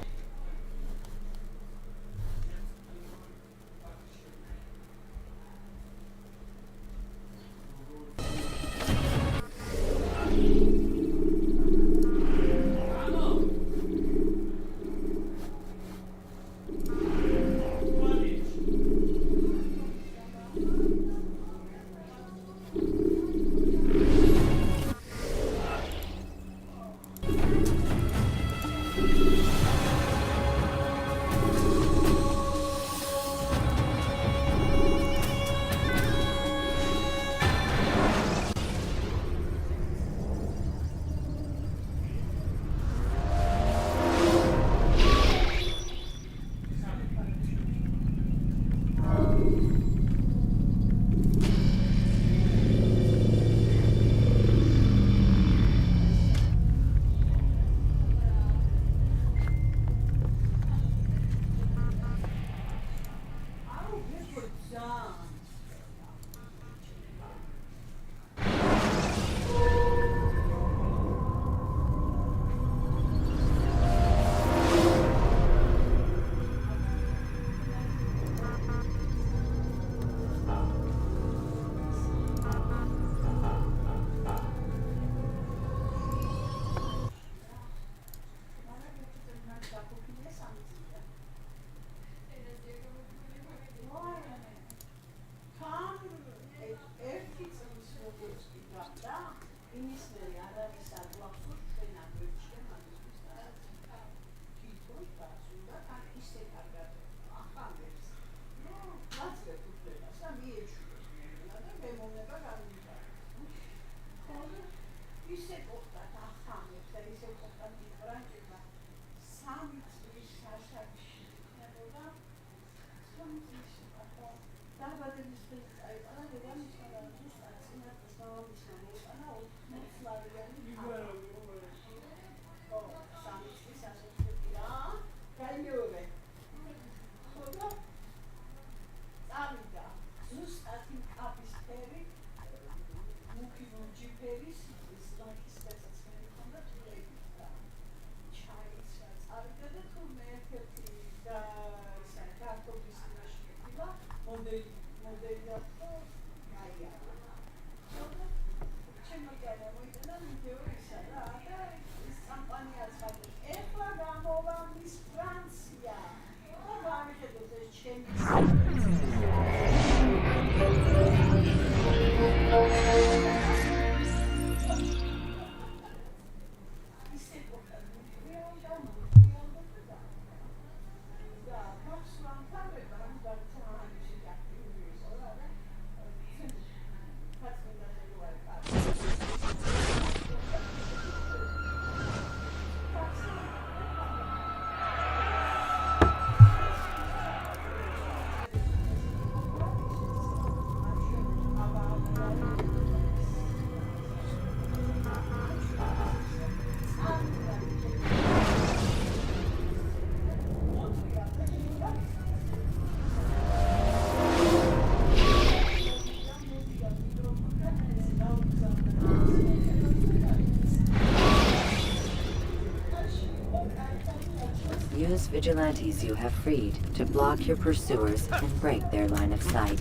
vigilantes you have freed to block your pursuers and break their line of sight.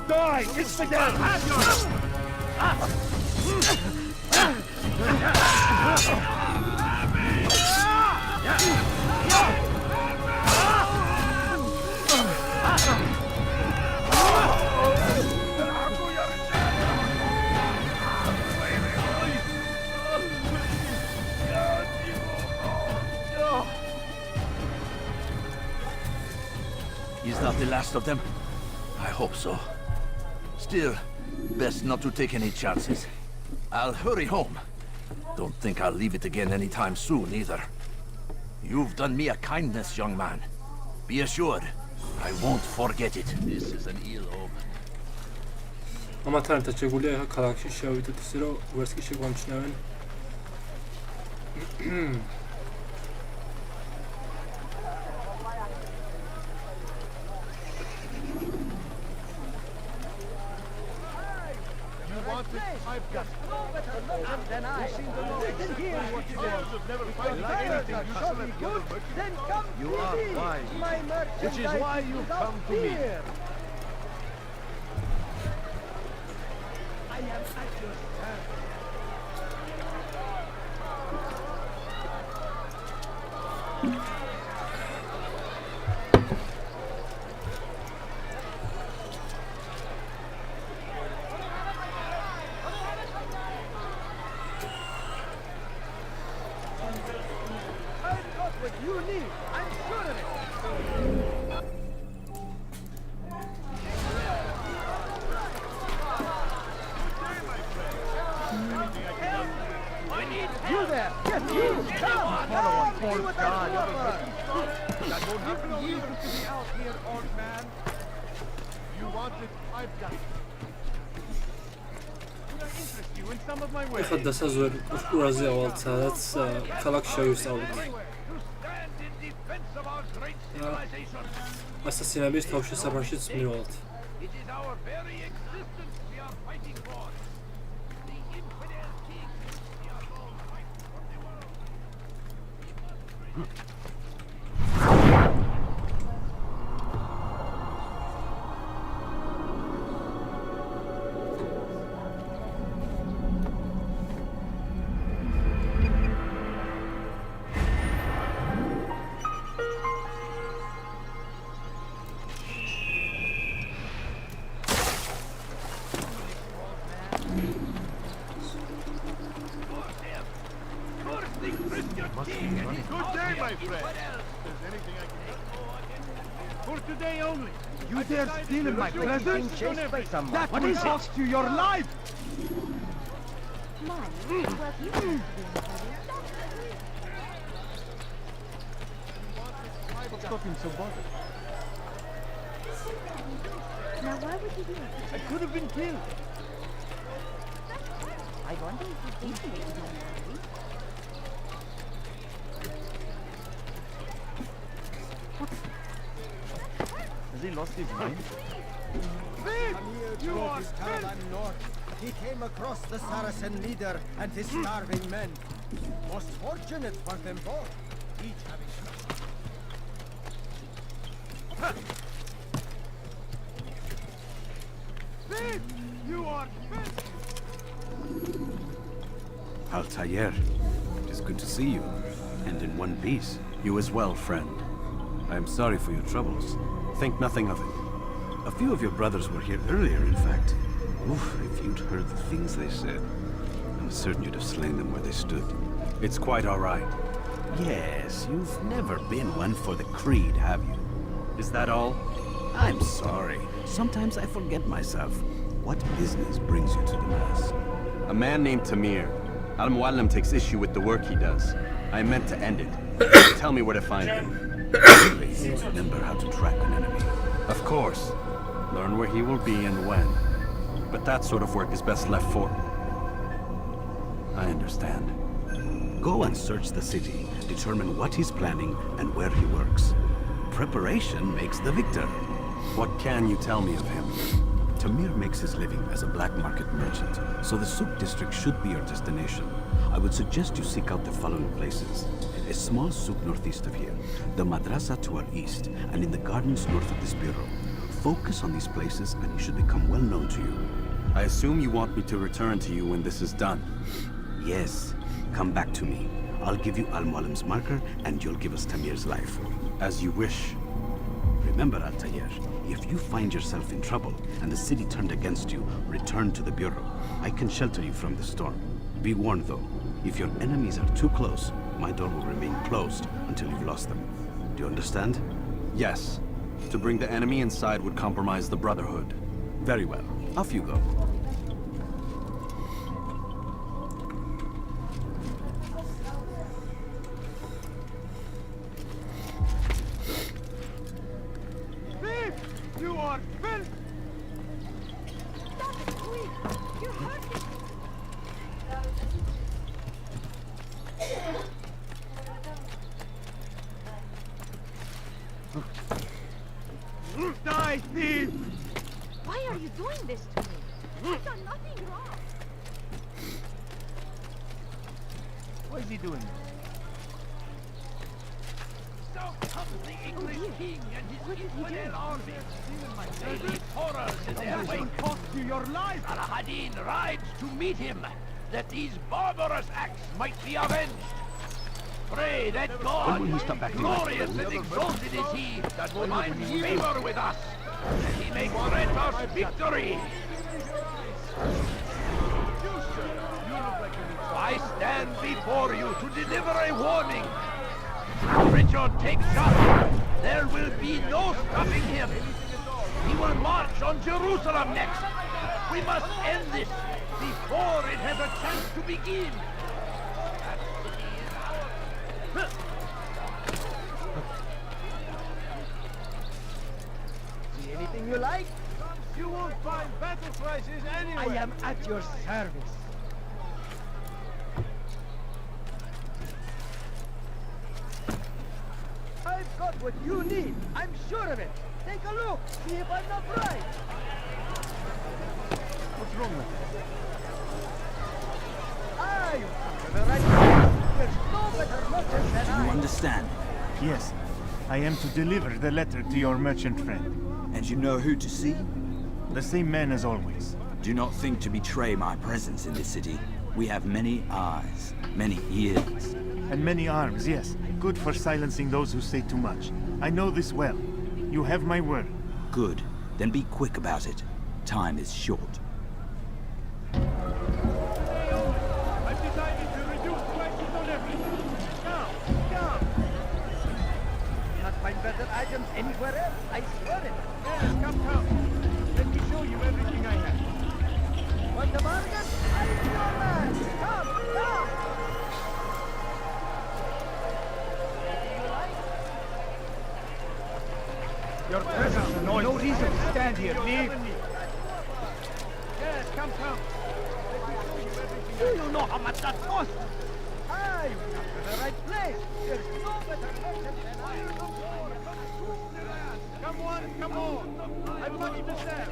Die! It's the dead! Have yours! He's not the last of them. I hope so. Still, best not to take any chances. I'll hurry home. Don't think I'll leave it again anytime soon, either. You've done me a kindness, young man. Be assured, I won't forget it. This is an ill omen. ამათთან ერთად შეგვიძლია ახლა ქალაქში შევიდეთ ისე რომ ვერც კი შეგვამჩნევენ. I've got then I seem to know what you have never found anything good. Then come you are wise, which is why you come to me. I am at your service. You need, I'm sure of it. I need you there. Yes, you. Come on. Follow on, poor God. I don't have no reason to be out here, old man. You want it? I've got it. Could I interest you in some of my ways? ახლა დასაზვერ ყურაზე ავალთ, სადაც ქალაქს შევისწავლოთ. ასასინების თავშესაფარშიც მივალთ. must be running. Good day, my friend. If there's anything I can do. For today only. You dare steal in my presence? Chased by someone. That What will is it? cost you your life! What's got him so bothered? Now why would you do it? I could have been killed. I wonder if you think it was Has he lost his mind? You are caravan north. He came across the Saracen leader and his starving men. Most fortunate for them both, each having... You are Altair, it is good to see you, and in one piece. You as well, friend. I am sorry for your troubles. Think nothing of it. A few of your brothers were here earlier, in fact. Oof, if you'd heard the things they said, I'm certain you'd have slain them where they stood. It's quite all right. Yes, you've never been one for the creed, have you? Is that all? I'm sorry. Sometimes I forget myself. What business brings you to the Mass? A man named Tamir. Al-Muallim takes issue with the work he does. I meant to end it. Tell me where to find him. Remember how to track an enemy. Of course. Learn where he will be and when. But that sort of work is best left for... I understand. Go and search the city. Determine what he's planning and where he works. Preparation makes the victor. What can you tell me of him? Tamir makes his living as a black market merchant, so the souk district should be your destination. I would suggest you seek out the following places. A small souk northeast of here, the madrasa to our east, and in the gardens north of this bureau. Focus on these places and he should become well known to you. I assume you want me to return to you when this is done. Yes. Come back to me. I'll give you Al-Muallim's marker and you'll give us Tamir's life. As you wish. Remember, Altair, if you find yourself in trouble and the city turned against you, return to the bureau. I can shelter you from the storm. Be warned though, if your enemies are too close, my door will remain closed until you've lost them. Do you understand? Yes. To bring the enemy inside would compromise the Brotherhood. Very well. Off you go. You are filth! You hurt him! Die, thief! Why are you doing this to me? I've done nothing wrong. Why is he doing this? So comes the English king and his infidel army. They leave horrors in their wake. Cost you your life! Al-Hadin rides to meet him, that these barbarous acts might be avenged. Pray that God, When will he stop acting glorious and exalted is he, that finds favor with us, that he may grant us victory. I stand before you to deliver a warning. Richard takes shot. There will be no stopping him. He will march on Jerusalem next. We must end this before it has a chance to begin. See anything you like? You won't find better prices anywhere. I am at your service. I've got what you need. I'm sure of it. Take a look. See if I'm not right. What's wrong with it? Ah, you come to the right place. There's no better merchant than I. Do you understand? Yes. I am to deliver the letter to your merchant friend. And you know who to see? The same man as always. Do not think to betray my presence in this city. We have many eyes, many ears. And many arms, yes. Good for silencing those who say too much. I know this well. You have my word. Good. Then be quick about it. Time is short. I've decided to reduce prices on everything. Now, Your presence annoys me. No reason to stand here. Leave. Yes, come. Do you know how much that costs? Ah, you come to the right place. There's no better merchant than I am. Come on. I've much to sell.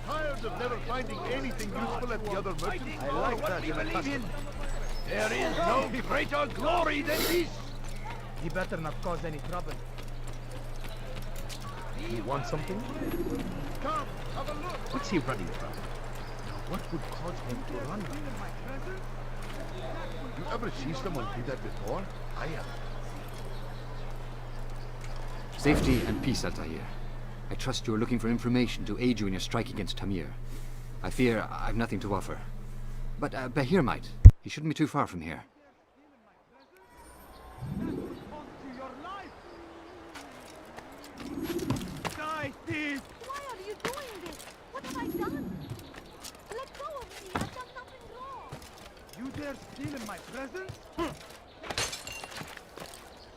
Tired of never finding anything useful at the other merchants? I like that in a customer. There is no greater glory than this. He better not cause any trouble. You want something? Come, have a look. What's he running from? What would cause him to run? You ever see someone do that before? I am. Safety and peace, Altair. I trust you are looking for information to aid you in your strike against Tamir. I fear I've nothing to offer. But Bahir might. He shouldn't be too far from here. Die, thief! Why are you doing this? What have I done? Let go of me. I've done nothing wrong. You dare steal in my presence?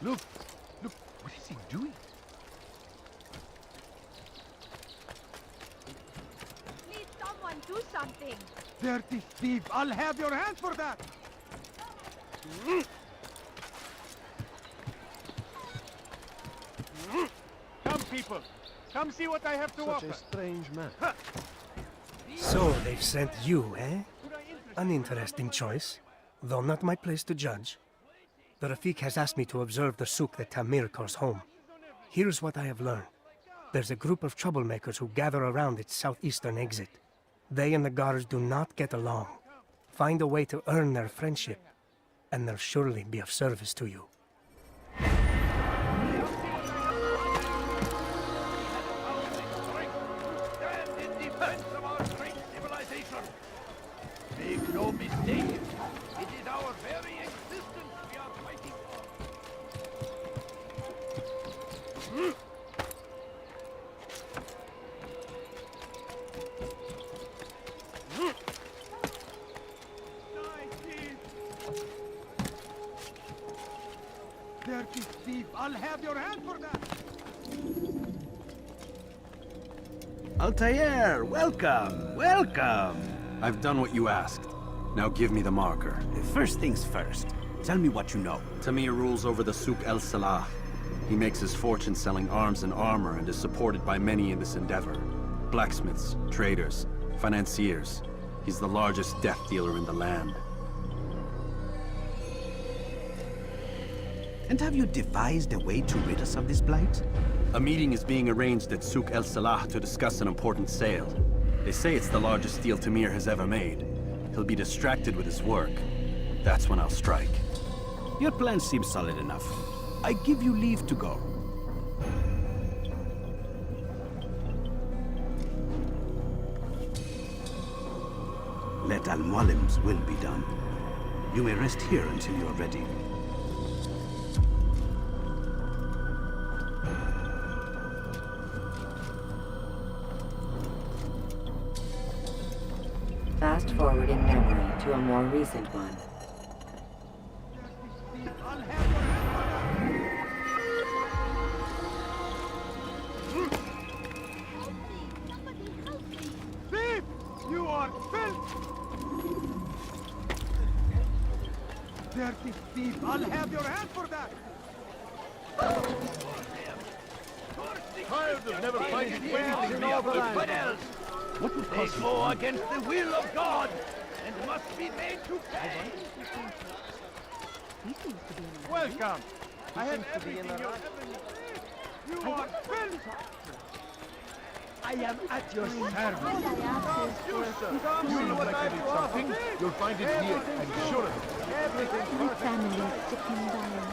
Look, what is he doing? Please, someone do something. Dirty thief! I'll have your hands for that! Come, people! Come see what I have to offer! Such a strange man. So they've sent you, eh? An interesting choice, though not my place to judge. The Rafik has asked me to observe the souk that Tamir calls home. Here's what I have learned. There's a group of troublemakers who gather around its southeastern exit. They and the guards do not get along. Find a way to earn their friendship, and they'll surely be of service to you. Make no mistake, it is our very existence we are fighting for. Dirty thief! I'll have your hand for that! Altair, welcome! I've done what you asked. Now give me the marker. First things first. Tell me what you know. Tamir rules over the Souk El Salah. He makes his fortune selling arms and armor and is supported by many in this endeavor. Blacksmiths, traders, financiers. He's the largest death dealer in the land. And have you devised a way to rid us of this blight? A meeting is being arranged at Souk El Salah to discuss an important sale. They say it's the largest deal Tamir has ever made. He'll be distracted with his work. That's when I'll strike. Your plan seems solid enough. I give you leave to go. Let Al-Mualim's will be done. You may rest here until you are ready. Fast forward in memory to a more recent one. Thief! You are filth! Dirty thief! I'll have your hand for that! Tired of never finding anything in all the land. What else? What would They cause him to go run? against the will of God and must be made to pay. Welcome! I have everything you ever need. You are filth! I am at your service. You look like you need something. You'll find it here, I'm sure of it. Everything My family is sick and dying.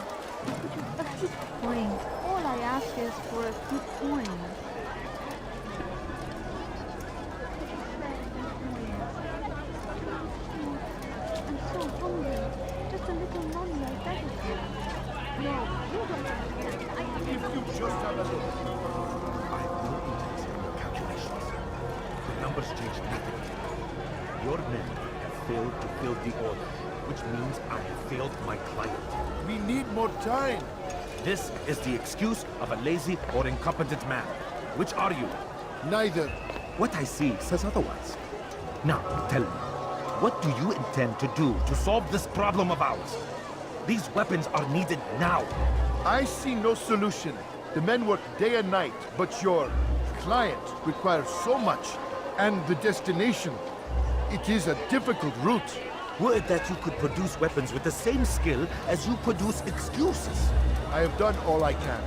A good coin. All I ask is for a good coin. I'm so hungry. Just a little money, I beg of you. No, you don't understand. I have If you just have a look. I have no interest in your calculations. The numbers change nothing. Your men have failed to fill the order, which means I have failed my client. We need more time. This is the excuse of a lazy or incompetent man. Which are you? Neither. What I see says otherwise. Now, tell me, what do you intend to do to solve this problem of ours? These weapons are needed now. I see no solution. The men work day and night, but your client requires so much. And the destination, it is a difficult route. Would that you could produce weapons with the same skill as you produce excuses. I have done all I can.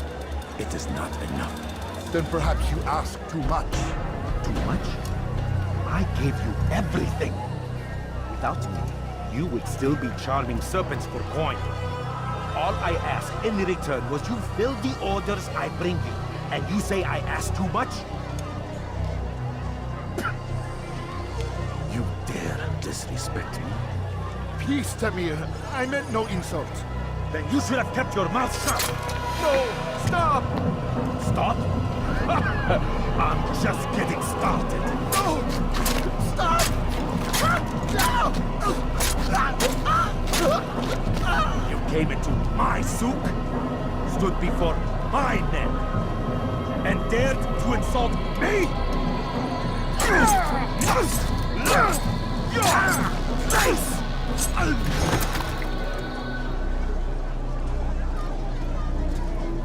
It is not enough. Then perhaps you ask too much. Too much? I gave you everything. Without me, you would still be charming serpents for coin. All I ask in return was you fill the orders I bring you. And you say I ask too much? You dare disrespect me? Peace, Tamir. I meant no insult. Then you should have kept your mouth shut. No! Stop! Stop? I'm just getting started. No! Stop! You came into my souk, stood before my men, and dared to insult me?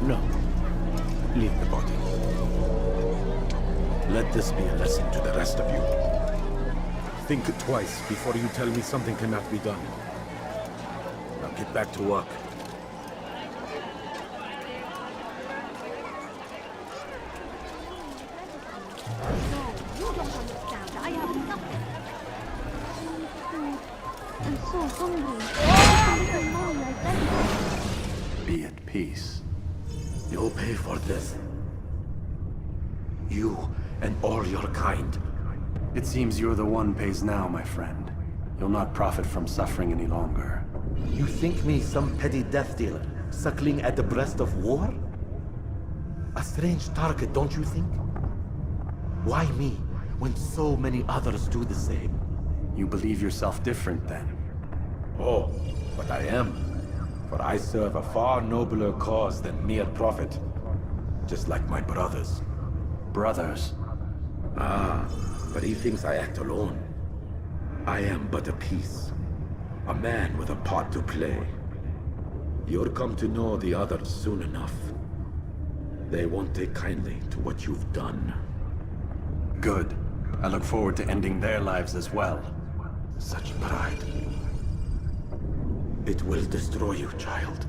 No. Leave the body. Let this be a lesson to the rest of you. Think twice before you tell me something cannot be done. Now get back to work. You don't understand. I have nothing. I'm so hungry. Be at peace. You'll pay for this. You and all your kind. It seems you're the one pays now, my friend. You'll not profit from suffering any longer. You think me some petty death dealer, suckling at the breast of war? A strange target, don't you think? Why me, when so many others do the same? You believe yourself different, then? Oh, but I am. For I serve a far nobler cause than mere profit. Just like my brothers. Brothers? Ah, but he thinks I act alone. I am but a piece. A man with a part to play. You'll come to know the others soon enough. They won't take kindly to what you've done. Good. I look forward to ending their lives as well. Such pride. It will destroy you, child.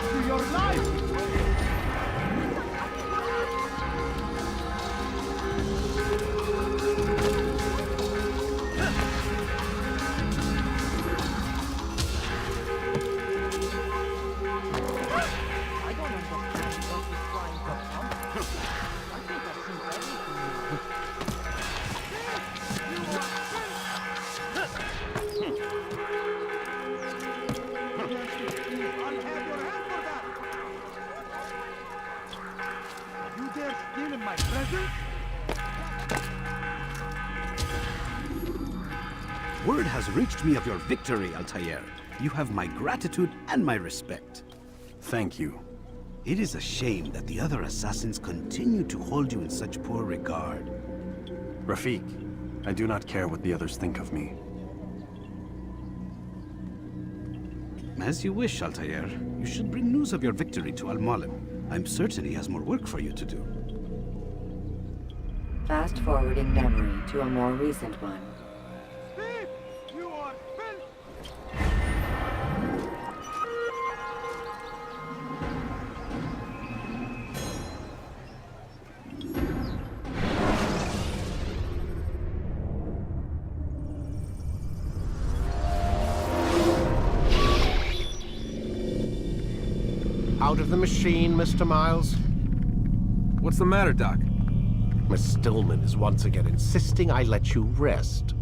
to your life! Word has reached me of your victory, Altair. You have my gratitude and my respect. Thank you. It is a shame that the other assassins continue to hold you in such poor regard. Rafik, I do not care what the others think of me. As you wish, Altair. You should bring news of your victory to Al-Mualim. I'm certain he has more work for you to do. Fast-forwarding memory to a more recent one. Out of the machine, Mr. Miles? What's the matter, Doc? Miss Stillman is once again insisting I let you rest.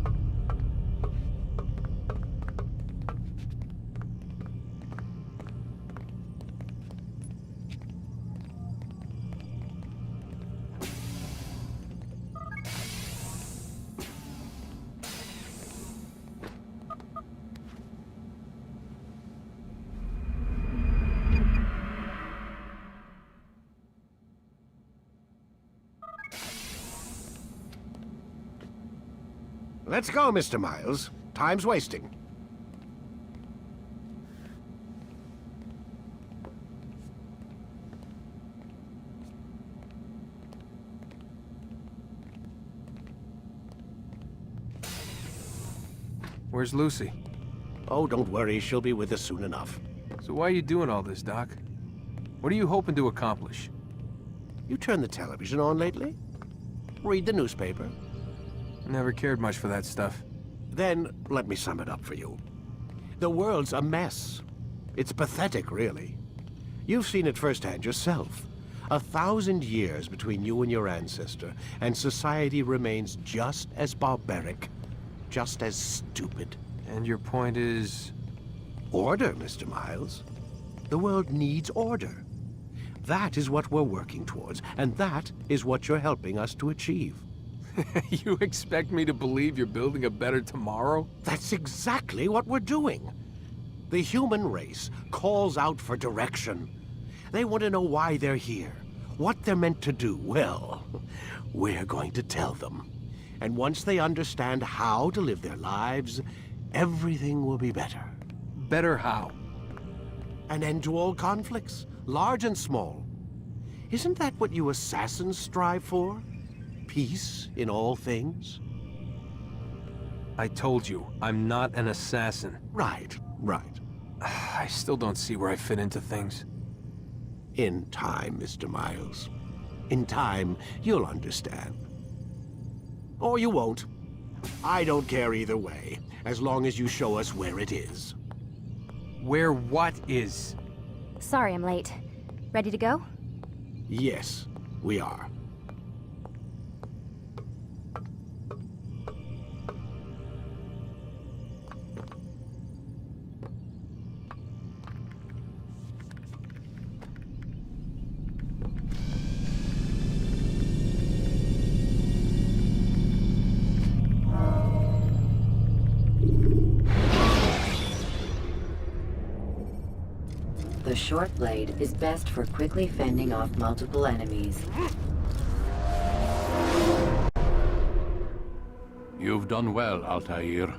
Let's go, Mr. Miles. Time's wasting. Where's Lucy? Oh, don't worry. She'll be with us soon enough. So why are you doing all this, Doc? What are you hoping to accomplish? You turned the television on lately? Read the newspaper? Never cared much for that stuff. Then, let me sum it up for you. The world's a mess. It's pathetic, really. You've seen it firsthand yourself. 1,000 years between you and your ancestor, and society remains just as barbaric, just as stupid. And your point is? Order, Mr. Miles. The world needs order. That is what we're working towards, and that is what you're helping us to achieve. You expect me to believe you're building a better tomorrow? That's exactly what we're doing. The human race calls out for direction. They want to know why they're here, what they're meant to do. Well, we're going to tell them. And once they understand how to live their lives, everything will be better. Better how? An end to all conflicts, large and small. Isn't that what you assassins strive for? Peace in all things? I told you, I'm not an assassin. Right, right. I still don't see where I fit into things. In time, Mr. Miles. In time, you'll understand. Or you won't. I don't care either way, as long as you show us where it is. Where what is? Sorry I'm late. Ready to go? Yes, we are. The short blade is best for quickly fending off multiple enemies. You've done well, Altair.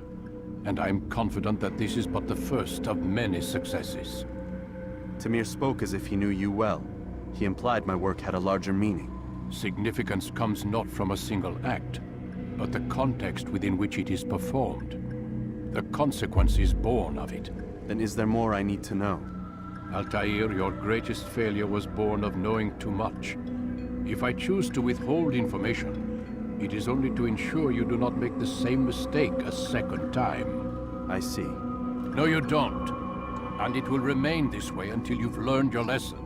And I'm confident that this is but the first of many successes. Tamir spoke as if he knew you well. He implied my work had a larger meaning. Significance comes not from a single act, but the context within which it is performed. The consequences born of it. Then is there more I need to know? Altair, your greatest failure was born of knowing too much. If I choose to withhold information, it is only to ensure you do not make the same mistake a second time. I see. No, you don't. And it will remain this way until you've learned your lesson.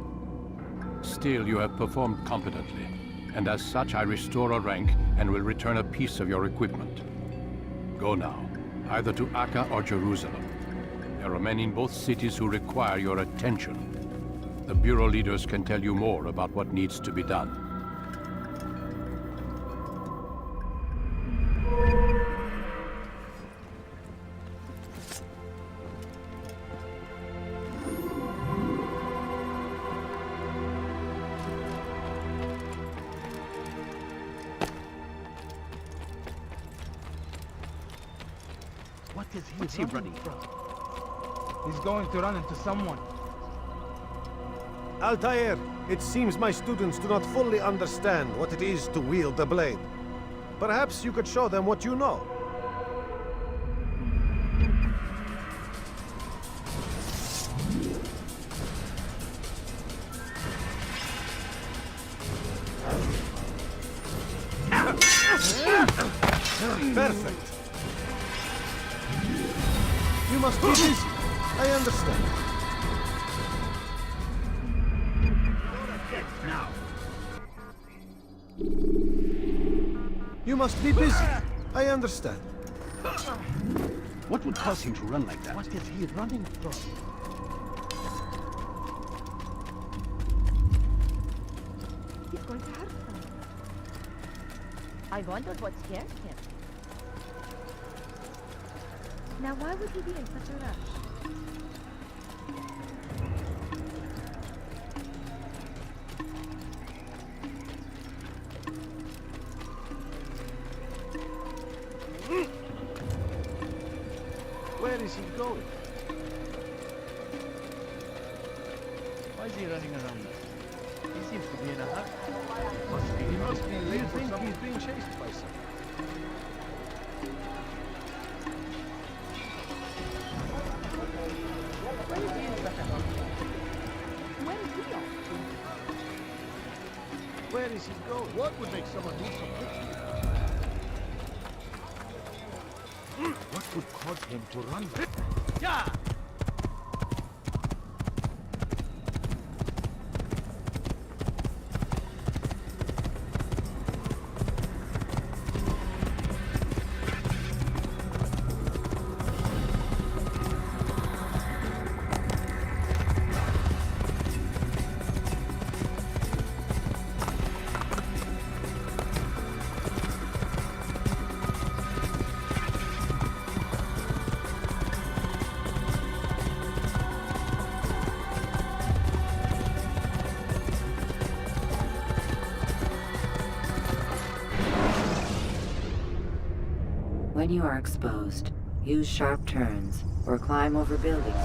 Still, you have performed competently, and as such I restore a rank and will return a piece of your equipment. Go now, either to Akka or Jerusalem. There are men in both cities who require your attention. The Bureau leaders can tell you more about what needs to be done. What's he running from? He's going to run into someone. Altair, it seems my students do not fully understand what it is to wield the blade. Perhaps you could show them what you know. Perfect. You must be busy. I understand. Now. You must be busy. I understand. What would cause him to run like that? What is he running from? He's going to hurt them. I wondered what scared him. Now, why would he be in such a rush? Where is he going? Why is he running around there? He seems to be in a hurry. He must be late for something. He's being chased by someone. Where is he going? What would make someone move so quickly? What would cause him to run? Yeah! When you are exposed, use sharp turns or climb over buildings.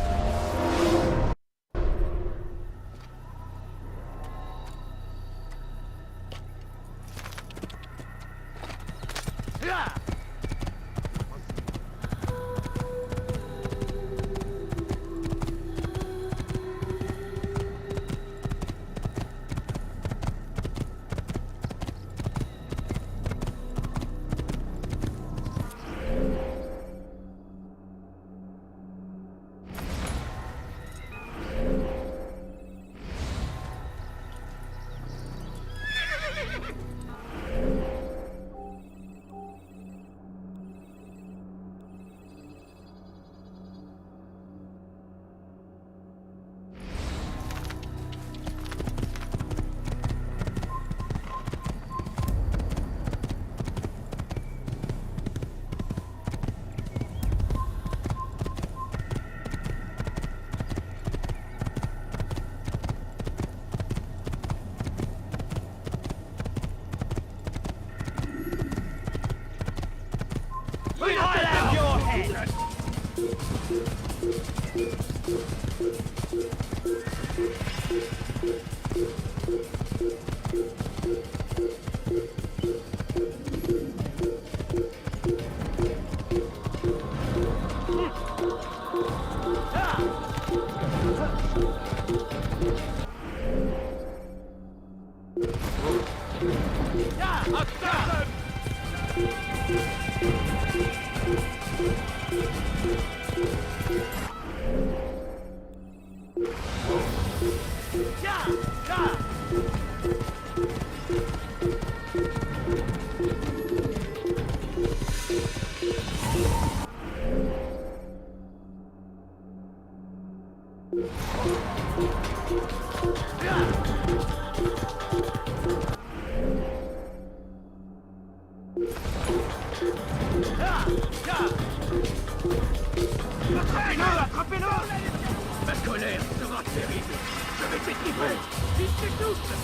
Ma colère sera terrible. Je vais t'étriper. Ils t'étouffent.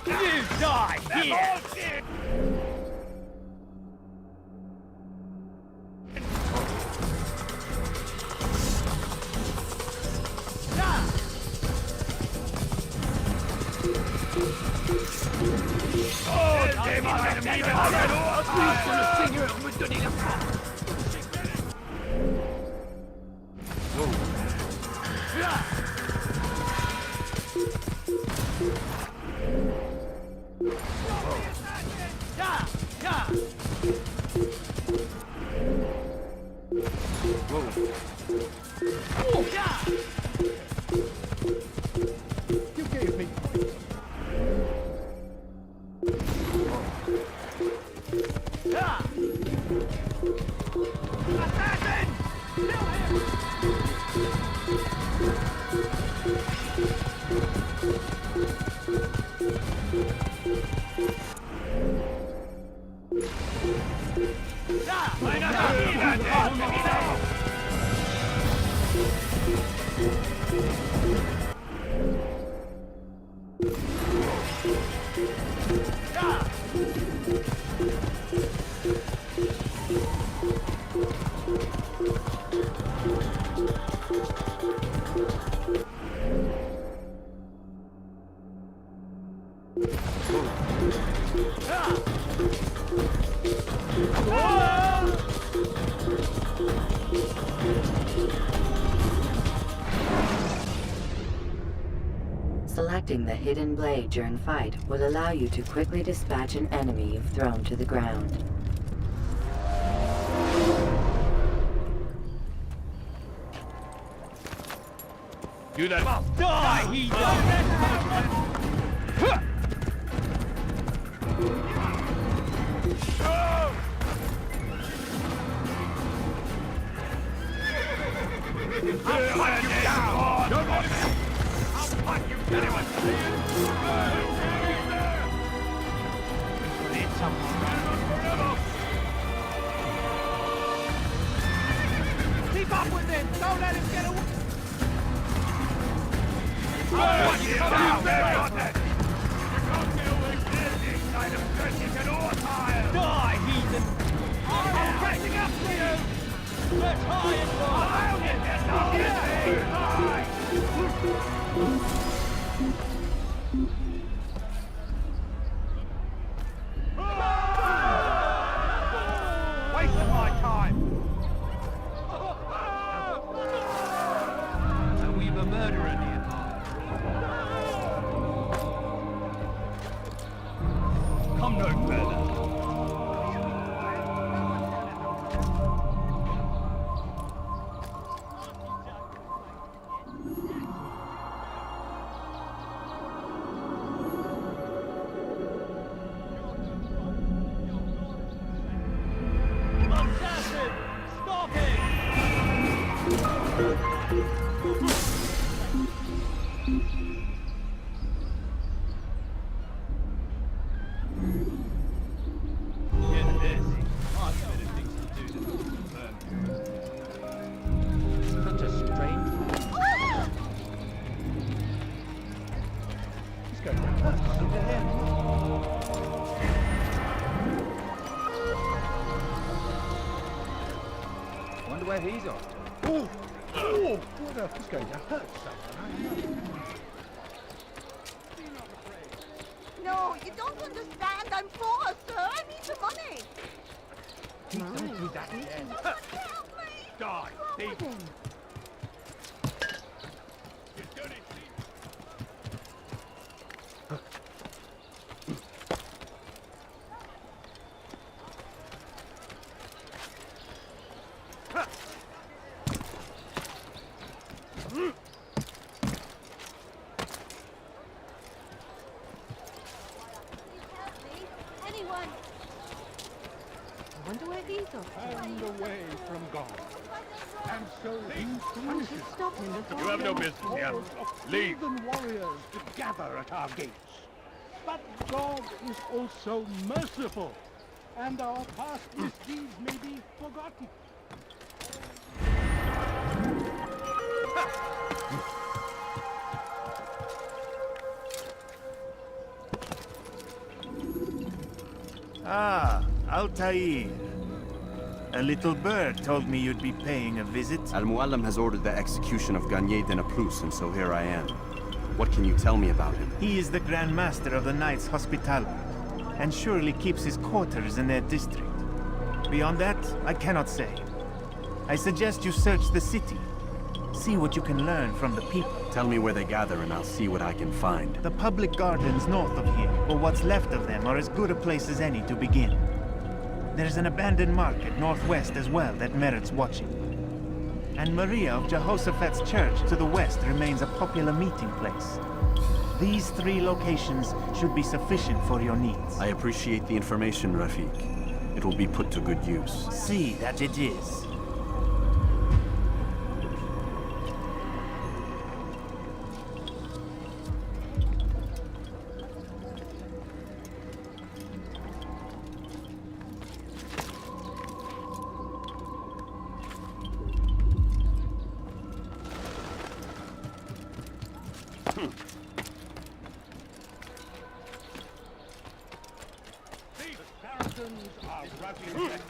You die here! Que le Seigneur me donne la force. You gave me. Selecting the hidden blade during fight will allow you to quickly dispatch an enemy you've thrown to the ground. You that must die, heathen! I'll hunt you down! I'll hunt you down! Need someone. Keep up with him! Don't let him get away! I'll hunt you down! You can't get away from this inside of dredging an ore tile! Die, heathen! I'm catching up to you! Let's high and fly! Wasting my time! And we've a murderer nearby. Come no further. Wonder where he's off to. Oh, what else is going to hurt someone? No, you don't understand. I'm poor, sir. I need the money. Don't do that again. Help me. Die, thief. Anyone? I wonder where these are. And away from God. And so Someone should stop him before you have no he- business here. Leave. Heathen warriors to gather at our gates. But God is also merciful, and our past misdeeds may be forgotten. Ah, Altair. A little bird told me you'd be paying a visit. Al-Muallim has ordered the execution of Garnier de Naplouse, and so here I am. What can you tell me about him? He is the Grand Master of the Knights Hospital, and surely keeps his quarters in their district. Beyond that, I cannot say. I suggest you search the city. See what you can learn from the people. Tell me where they gather and I'll see what I can find. The public gardens north of here, or what's left of them, are as good a place as any to begin. There's an abandoned market northwest as well that merits watching. And Maria of Jehoshaphat's church to the west remains a popular meeting place. These 3 locations should be sufficient for your needs. I appreciate the information, Rafiq. It will be put to good use. See that it is.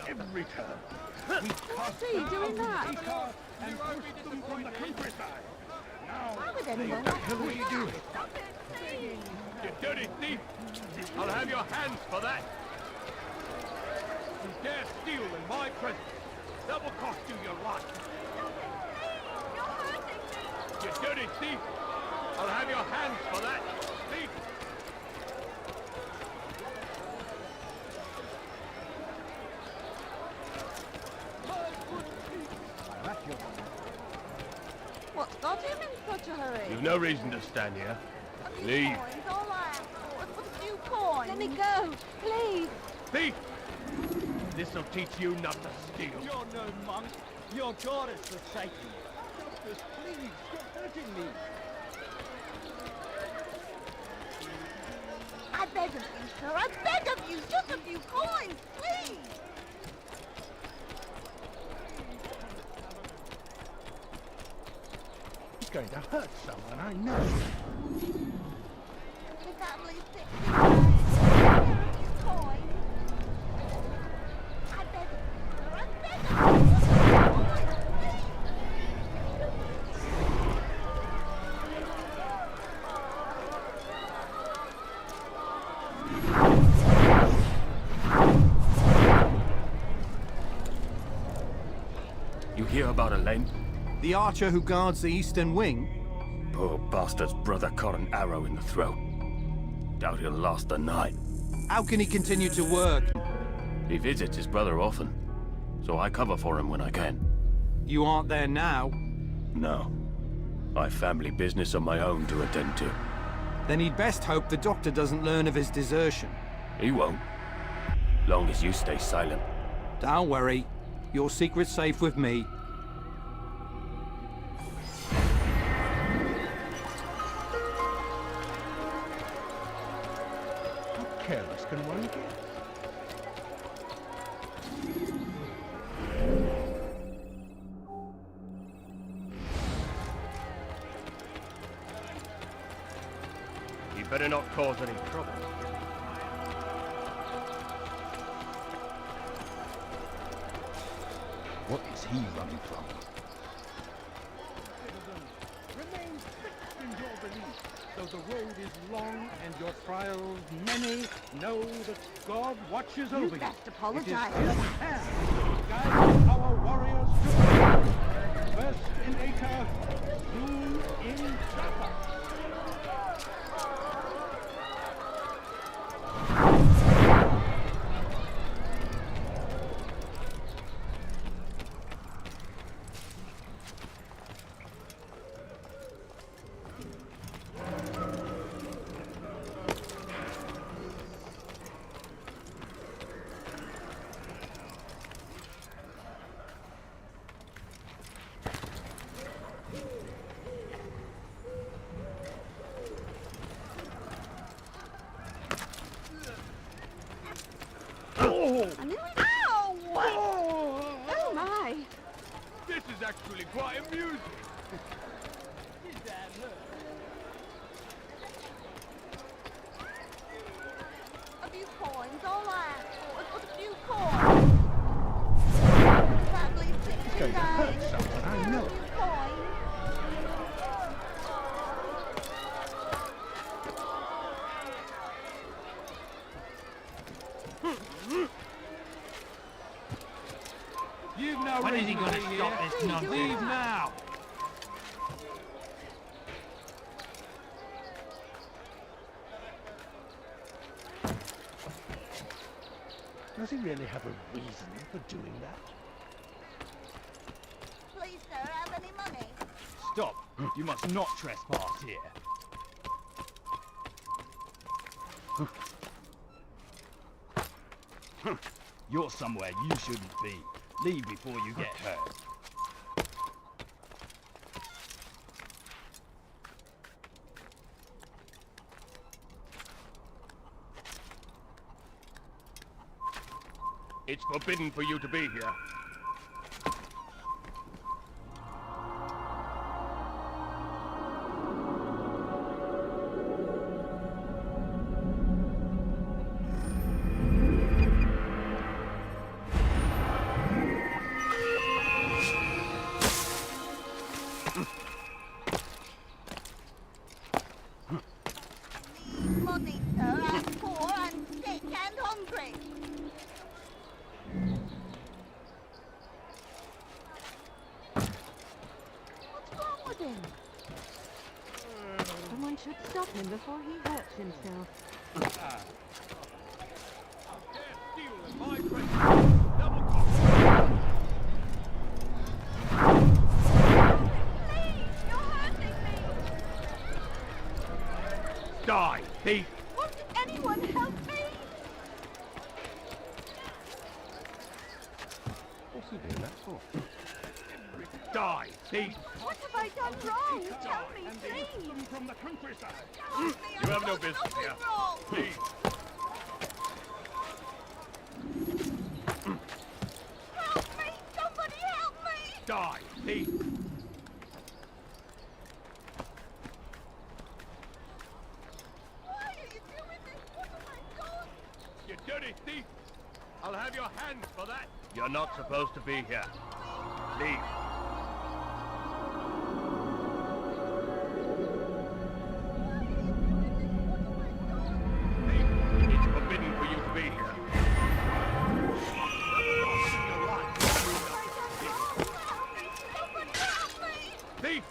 Every turn. We cast See, doing that. and pushed them from the countryside. Now, Why would anyone what the want hell to are do you that? doing? Stop it, please. You dirty thief! I'll have your hands for that! You dare steal in my presence. That will cost you your life. You dirty thief! I'll have your hands for that! Thief! What's got him in such a hurry? You've no reason to stand here. Leave. Coins, all I ask for. A few coins. Let me go, please. Thief! This'll teach you not to steal. You're no monk. Your God is forsaken. Justice, please, you're hurting me. I beg of you, sir. I beg of you. Just a few coins, please. It's going to hurt someone, I know. The family's sick. Here are a few coins. I beg of you, sir. I beg of you. Just a few coins, please. You hear about Elaine? The archer who guards the eastern wing? Poor bastard's brother caught an arrow in the throat. Doubt he'll last the night. How can he continue to work? He visits his brother often, so I cover for him when I can. You aren't there now. No. I've family business of my own to attend to. Then he'd best hope the doctor doesn't learn of his desertion. He won't. Long as you stay silent. Don't worry. Your secret's safe with me. How careless can one get? You better not cause any trouble. What is he running from? remain fixed in your belief. Though the road is long and your trials many, know that God watches over you. best apologize. It is His hand that guides our warriors to victory. First in Acre, soon in Jaffa. Ow! Oh my! This is actually quite amusing. A few coins, all right. Put a few coins. Family It's going to hurt someone, I know. A few coins. You've no When is he reason gonna to be stop here. this nonsense? Leave now. Does he really have a reason for doing that? Please, sir, have any money? Stop! You must not trespass here. You're somewhere you shouldn't be. Leave before you get hurt. It's forbidden for you to be here. Money, sir. I'm poor and sick and hungry. What's wrong with him? Someone should stop him before he hurts himself. Die, thief! Won't anyone help me? What's he doing that for? Die, thief! What have I done wrong? Tell me, please. From the countryside. You have no business here. Leave. Help me! Somebody help me! Die, thief! Why are you doing this? What have I done? You dirty thief! I'll have your hands for that! You're not supposed to be here. Leave. It's forbidden for you to be here. Thief!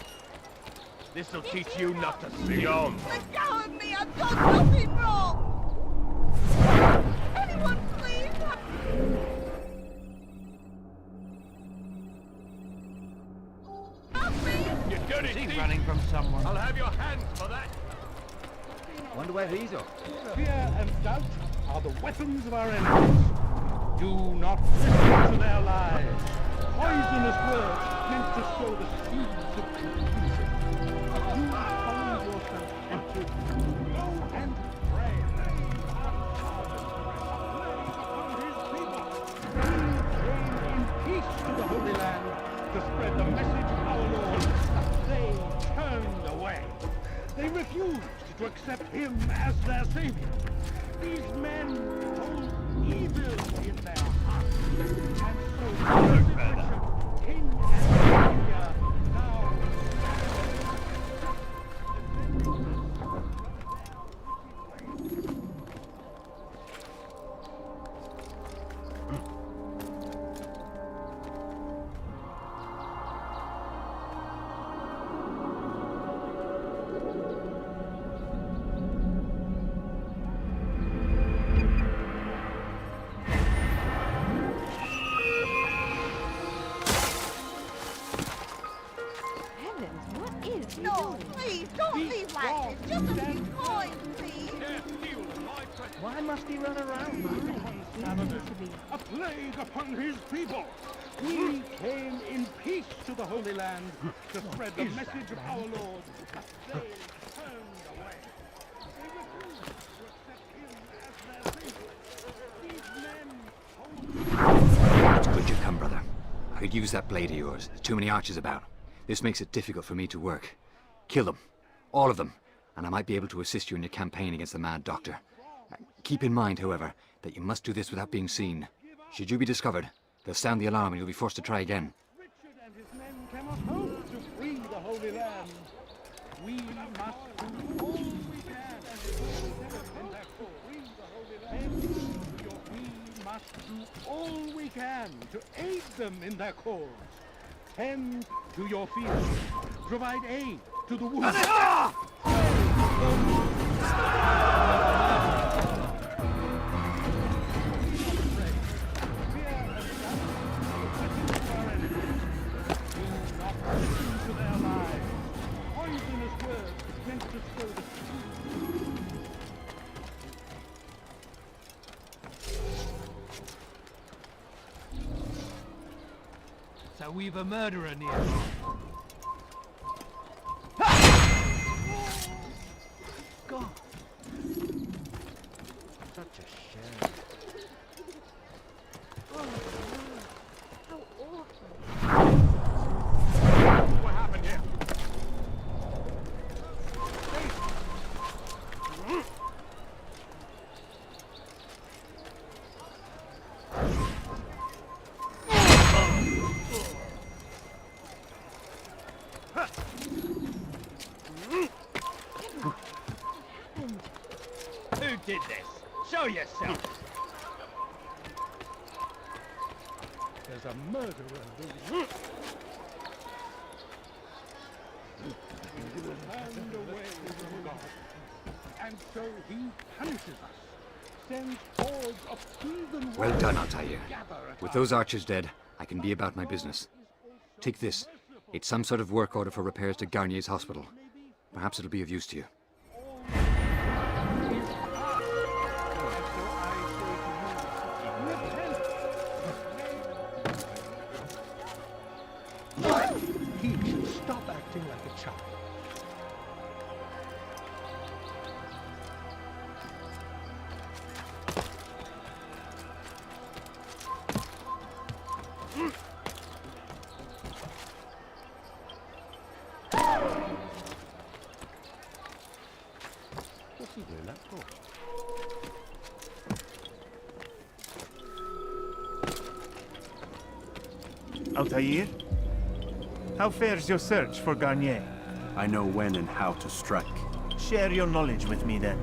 This'll teach you not to sing on. Let go of me! I've done nothing wrong! Anyone, please! Help me! You dirty Is he thief! running from someone? I'll have your hands for that! Wonder where these are. Fear and doubt are the weapons of our enemies. Do not listen to their lies. Poisonous words meant to sow the seeds of confusion. You find yourself tempted. Go and pray. Came in peace to the Holy Land to spread the message of our Lord, but they turned away. They refused to accept him as their savior. These men hold evil in their hearts, and so king and savior now Heavens, what is he No, doing? please, don't leave like this. Just a few coins, please. Why must he run around? A plague upon his people. We came in peace to the Holy Land to spread the message of our Lord. But they turned away. They refused to accept him as their savior. These men Good you've come, brother. I could use that blade of yours. There's too many archers about. This makes it difficult for me to work. Kill them. All of them. And I might be able to assist you in your campaign against the Mad Doctor. Keep in mind, however, that you must do this without being seen. Should you be discovered, they'll sound the alarm and you'll be forced to try again. Richard and his men cannot hope to free the Holy Land. We must do all we can in that cause. We must do all we can to aid them in their cause. Tend to your fields. Provide aid to the wounded. So we've a murderer near. God. Such a shame. Oh, how awful. What happened here? Who did this? Show yourself! There's a murderer loose. And away from God. And so he punishes us. Sends hordes of heathen Well done, warriors Altair. to gather at With our those archers dead, I can be about my business. Take this. It's some sort of work order for repairs to Garnier's hospital. Perhaps it'll be of use to you. He should stop acting like a child. What's he doing that for? Altair? How fares your search for Garnier? I know when and how to strike. Share your knowledge with me then.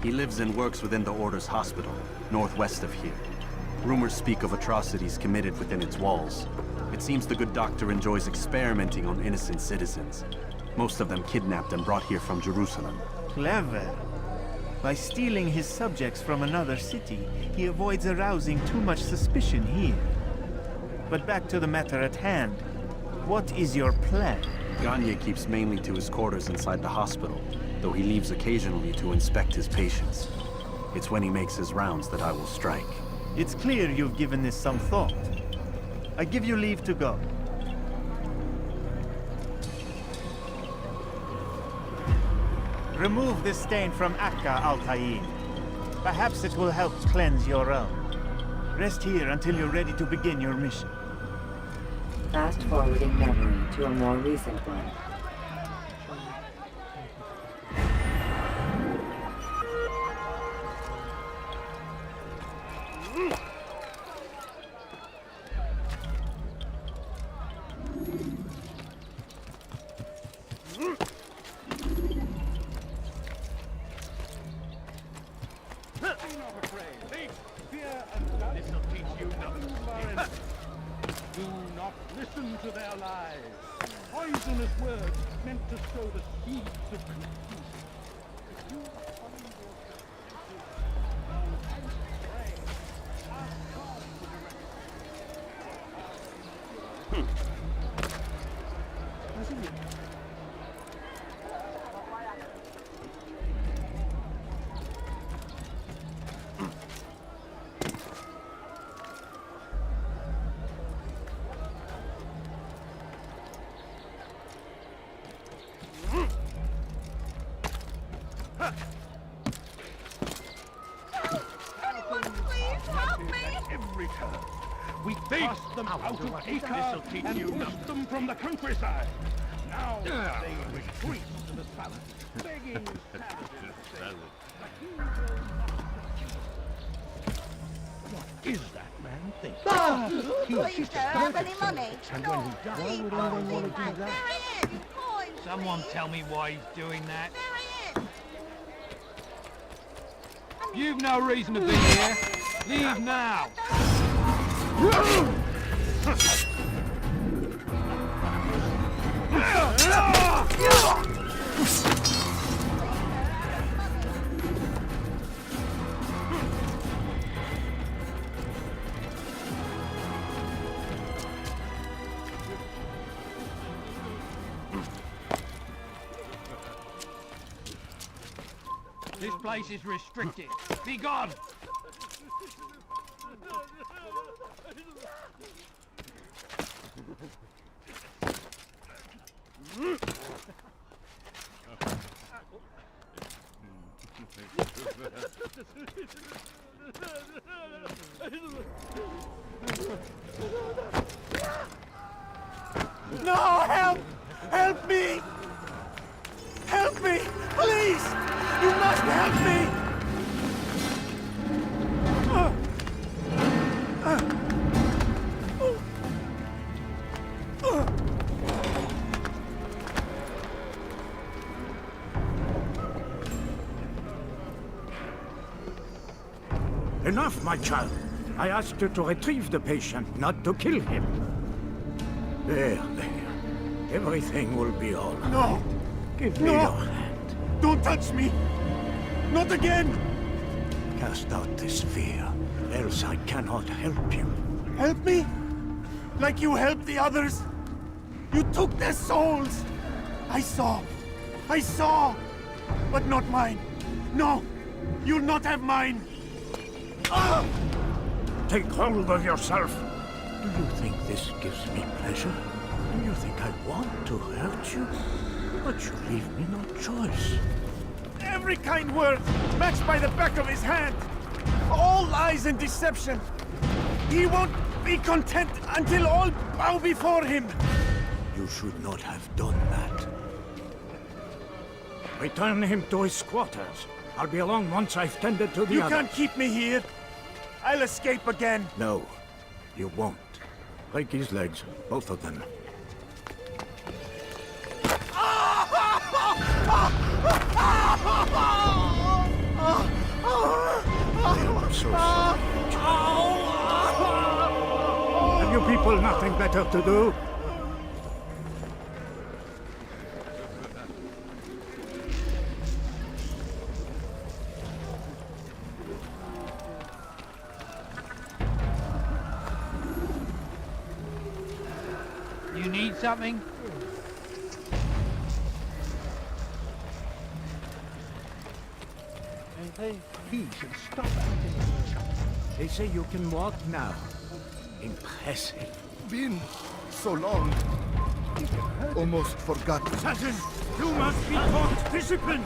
He lives and works within the Order's hospital, northwest of here. Rumors speak of atrocities committed within its walls. It seems the good doctor enjoys experimenting on innocent citizens. Most of them kidnapped and brought here from Jerusalem. Clever. By stealing his subjects from another city, he avoids arousing too much suspicion here. But back to the matter at hand. What is your plan? Garnier keeps mainly to his quarters inside the hospital, though he leaves occasionally to inspect his patients. It's when he makes his rounds that I will strike. It's clear you've given this some thought. I give you leave to go. Remove this stain from Akka, Altair. Perhaps it will help cleanse your own. Rest here until you're ready to begin your mission. Fast-forwarding memory to a more recent one. Do not listen to their lies. Poisonous words meant to sow the seeds of confusion. If you find yourself and pray, ask God to direct you. Every turn. We thrust them out of Acre and pushed them from the countryside. Now they retreat to the salad, begging savages. What is that man thinking? Please don't have any money. And when he dies, why would anyone want to do that? Someone tell me why he's doing that. You've no reason to be here. Leave now. This place is restricted. Be gone! No, help! Help me! Help me! Please! You must help me! Enough, my child. I asked you to retrieve the patient, not to kill him. There. Everything will be all right. No! Give me your hand. Don't touch me! Not again! Cast out this fear, else I cannot help you. Help me? Like you helped the others? You took their souls! I saw! But not mine! No! You'll not have mine! Take hold of yourself. Do you think this gives me pleasure? Do you think I want to hurt you? But you leave me no choice. Every kind word matched by the back of his hand! All lies and deception! He won't be content until all bow before him! You should not have done that. Return him to his quarters. I'll be along once I've tended to the You others. can't keep me here! I'll escape again! No, you won't. Break his legs, both of them. I'm so sorry. Have you people nothing better to do? You need something? Hey, please, stop acting. They say you can walk now. Impressive. Been so long. Almost forgot. Assassin, you must be taught discipline.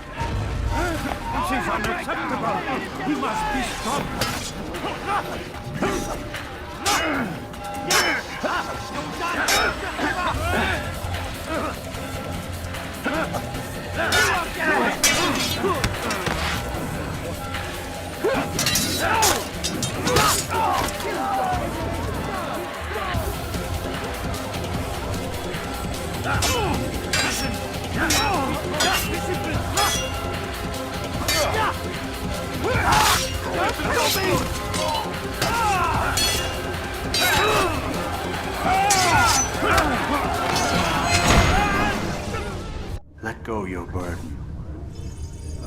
This is unacceptable. He must be stopped.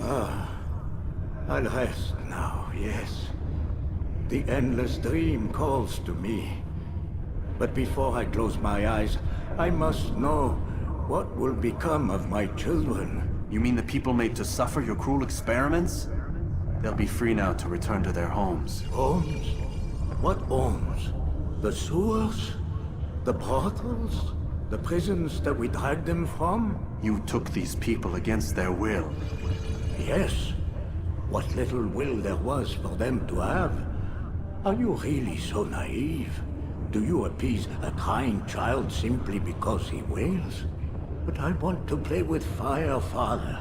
I'll rest now, yes. The endless dream calls to me. But before I close my eyes, I must know what will become of my children. You mean the people made to suffer your cruel experiments? They'll be free now to return to their homes. Homes? What homes? The sewers? The brothels? The prisons that we dragged them from? You took these people against their will. Yes. What little will there was for them to have. Are you really so naive? Do you appease a crying child simply because he wails? But I want to play with fire, Father.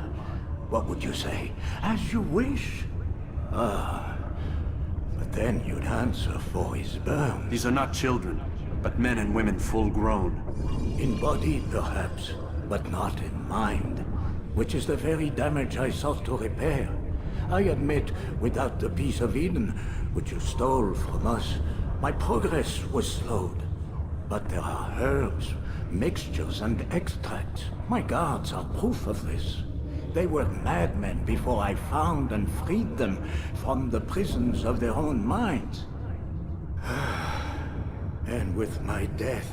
What would you say? As you wish. But then you'd answer for his burns. These are not children, but men and women full grown. In body, perhaps, but not in mind. Which is the very damage I sought to repair. I admit, without the piece of Eden, which you stole from us, my progress was slowed. But there are herbs, mixtures, and extracts. My guards are proof of this. They were madmen before I found and freed them from the prisons of their own minds. And with my death,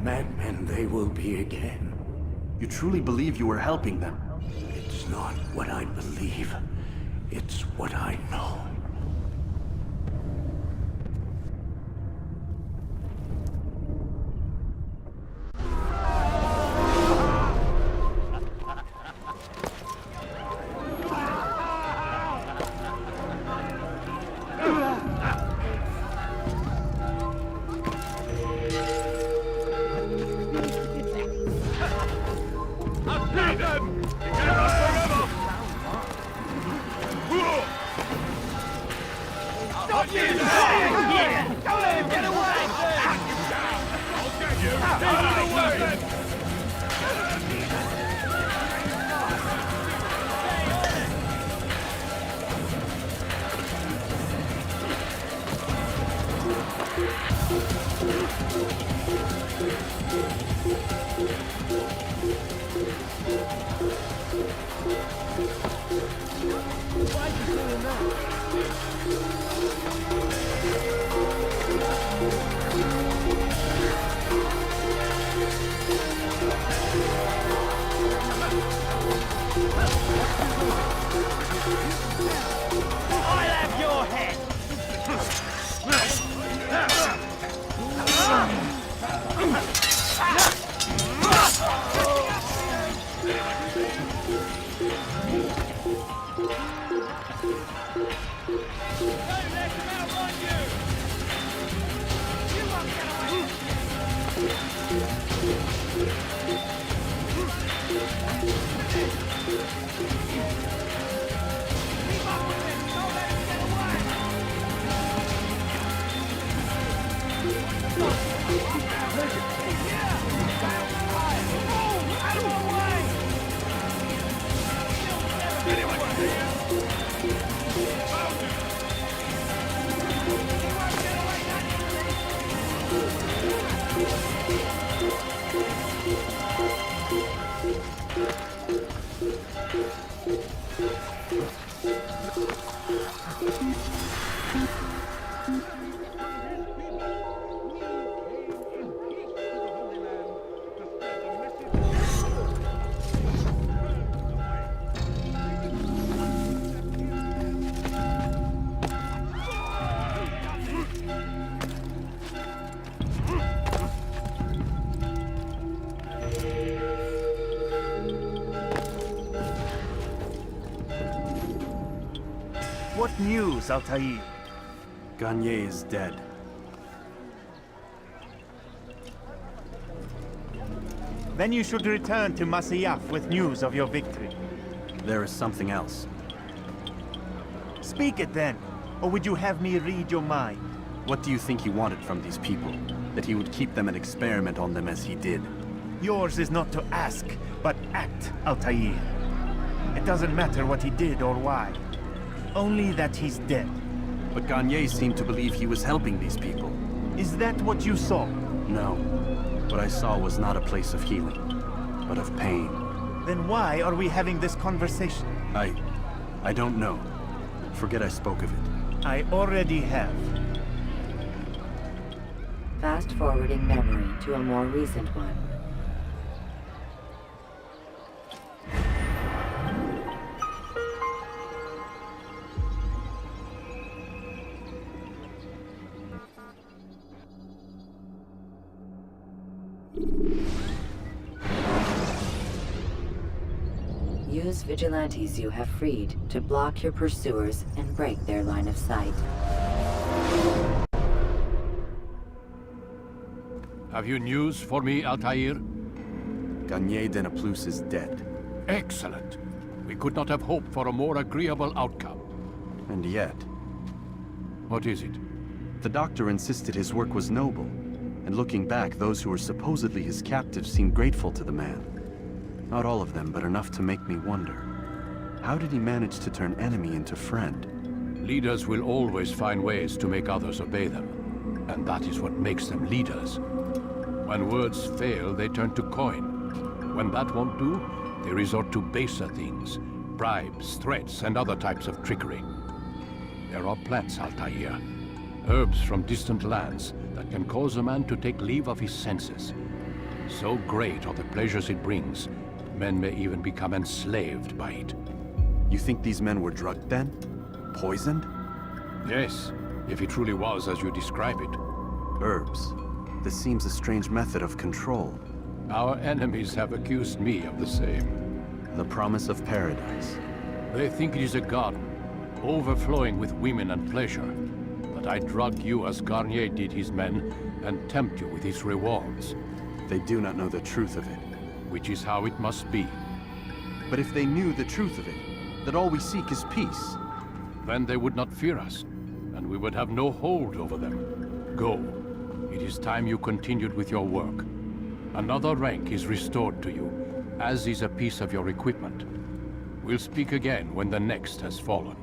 madmen they will be again. You truly believe you were helping them? It's not what I believe. It's what I know. What news, Altair? Garnier is dead. Then you should return to Masyaf with news of your victory. There is something else. Speak it then, or would you have me read your mind? What do you think he wanted from these people? That he would keep them and experiment on them as he did? Yours is not to ask, but act, Altair. It doesn't matter what he did or why. Only that he's dead. But Garnier seemed to believe he was helping these people. Is that what you saw? No. What I saw was not a place of healing, but of pain. Then why are we having this conversation? I don't know. Forget I spoke of it. I already have. Fast-forwarding memory to a more recent one. Use vigilantes you have freed to block your pursuers and break their line of sight. Have you news for me, Altair? Garnier de Naplouse is dead. Excellent. We could not have hoped for a more agreeable outcome. And yet... What is it? The doctor insisted his work was noble, and looking back, those who were supposedly his captives seemed grateful to the man. Not all of them, but enough to make me wonder. How did he manage to turn enemy into friend? Leaders will always find ways to make others obey them. And that is what makes them leaders. When words fail, they turn to coin. When that won't do, they resort to baser things. Bribes, threats, and other types of trickery. There are plants, Altair. Herbs from distant lands that can cause a man to take leave of his senses. So great are the pleasures it brings, men may even become enslaved by it. You think these men were drugged then? Poisoned? Yes, if it truly was as you describe it. Herbs. This seems a strange method of control. Our enemies have accused me of the same. The promise of paradise. They think it is a garden, overflowing with women and pleasure. But I drug you as Garnier did his men, and tempt you with his rewards. They do not know the truth of it. Which is how it must be. But if they knew the truth of it, that all we seek is peace, then they would not fear us, and we would have no hold over them. Go. It is time you continued with your work. Another rank is restored to you, as is a piece of your equipment. We'll speak again when the next has fallen.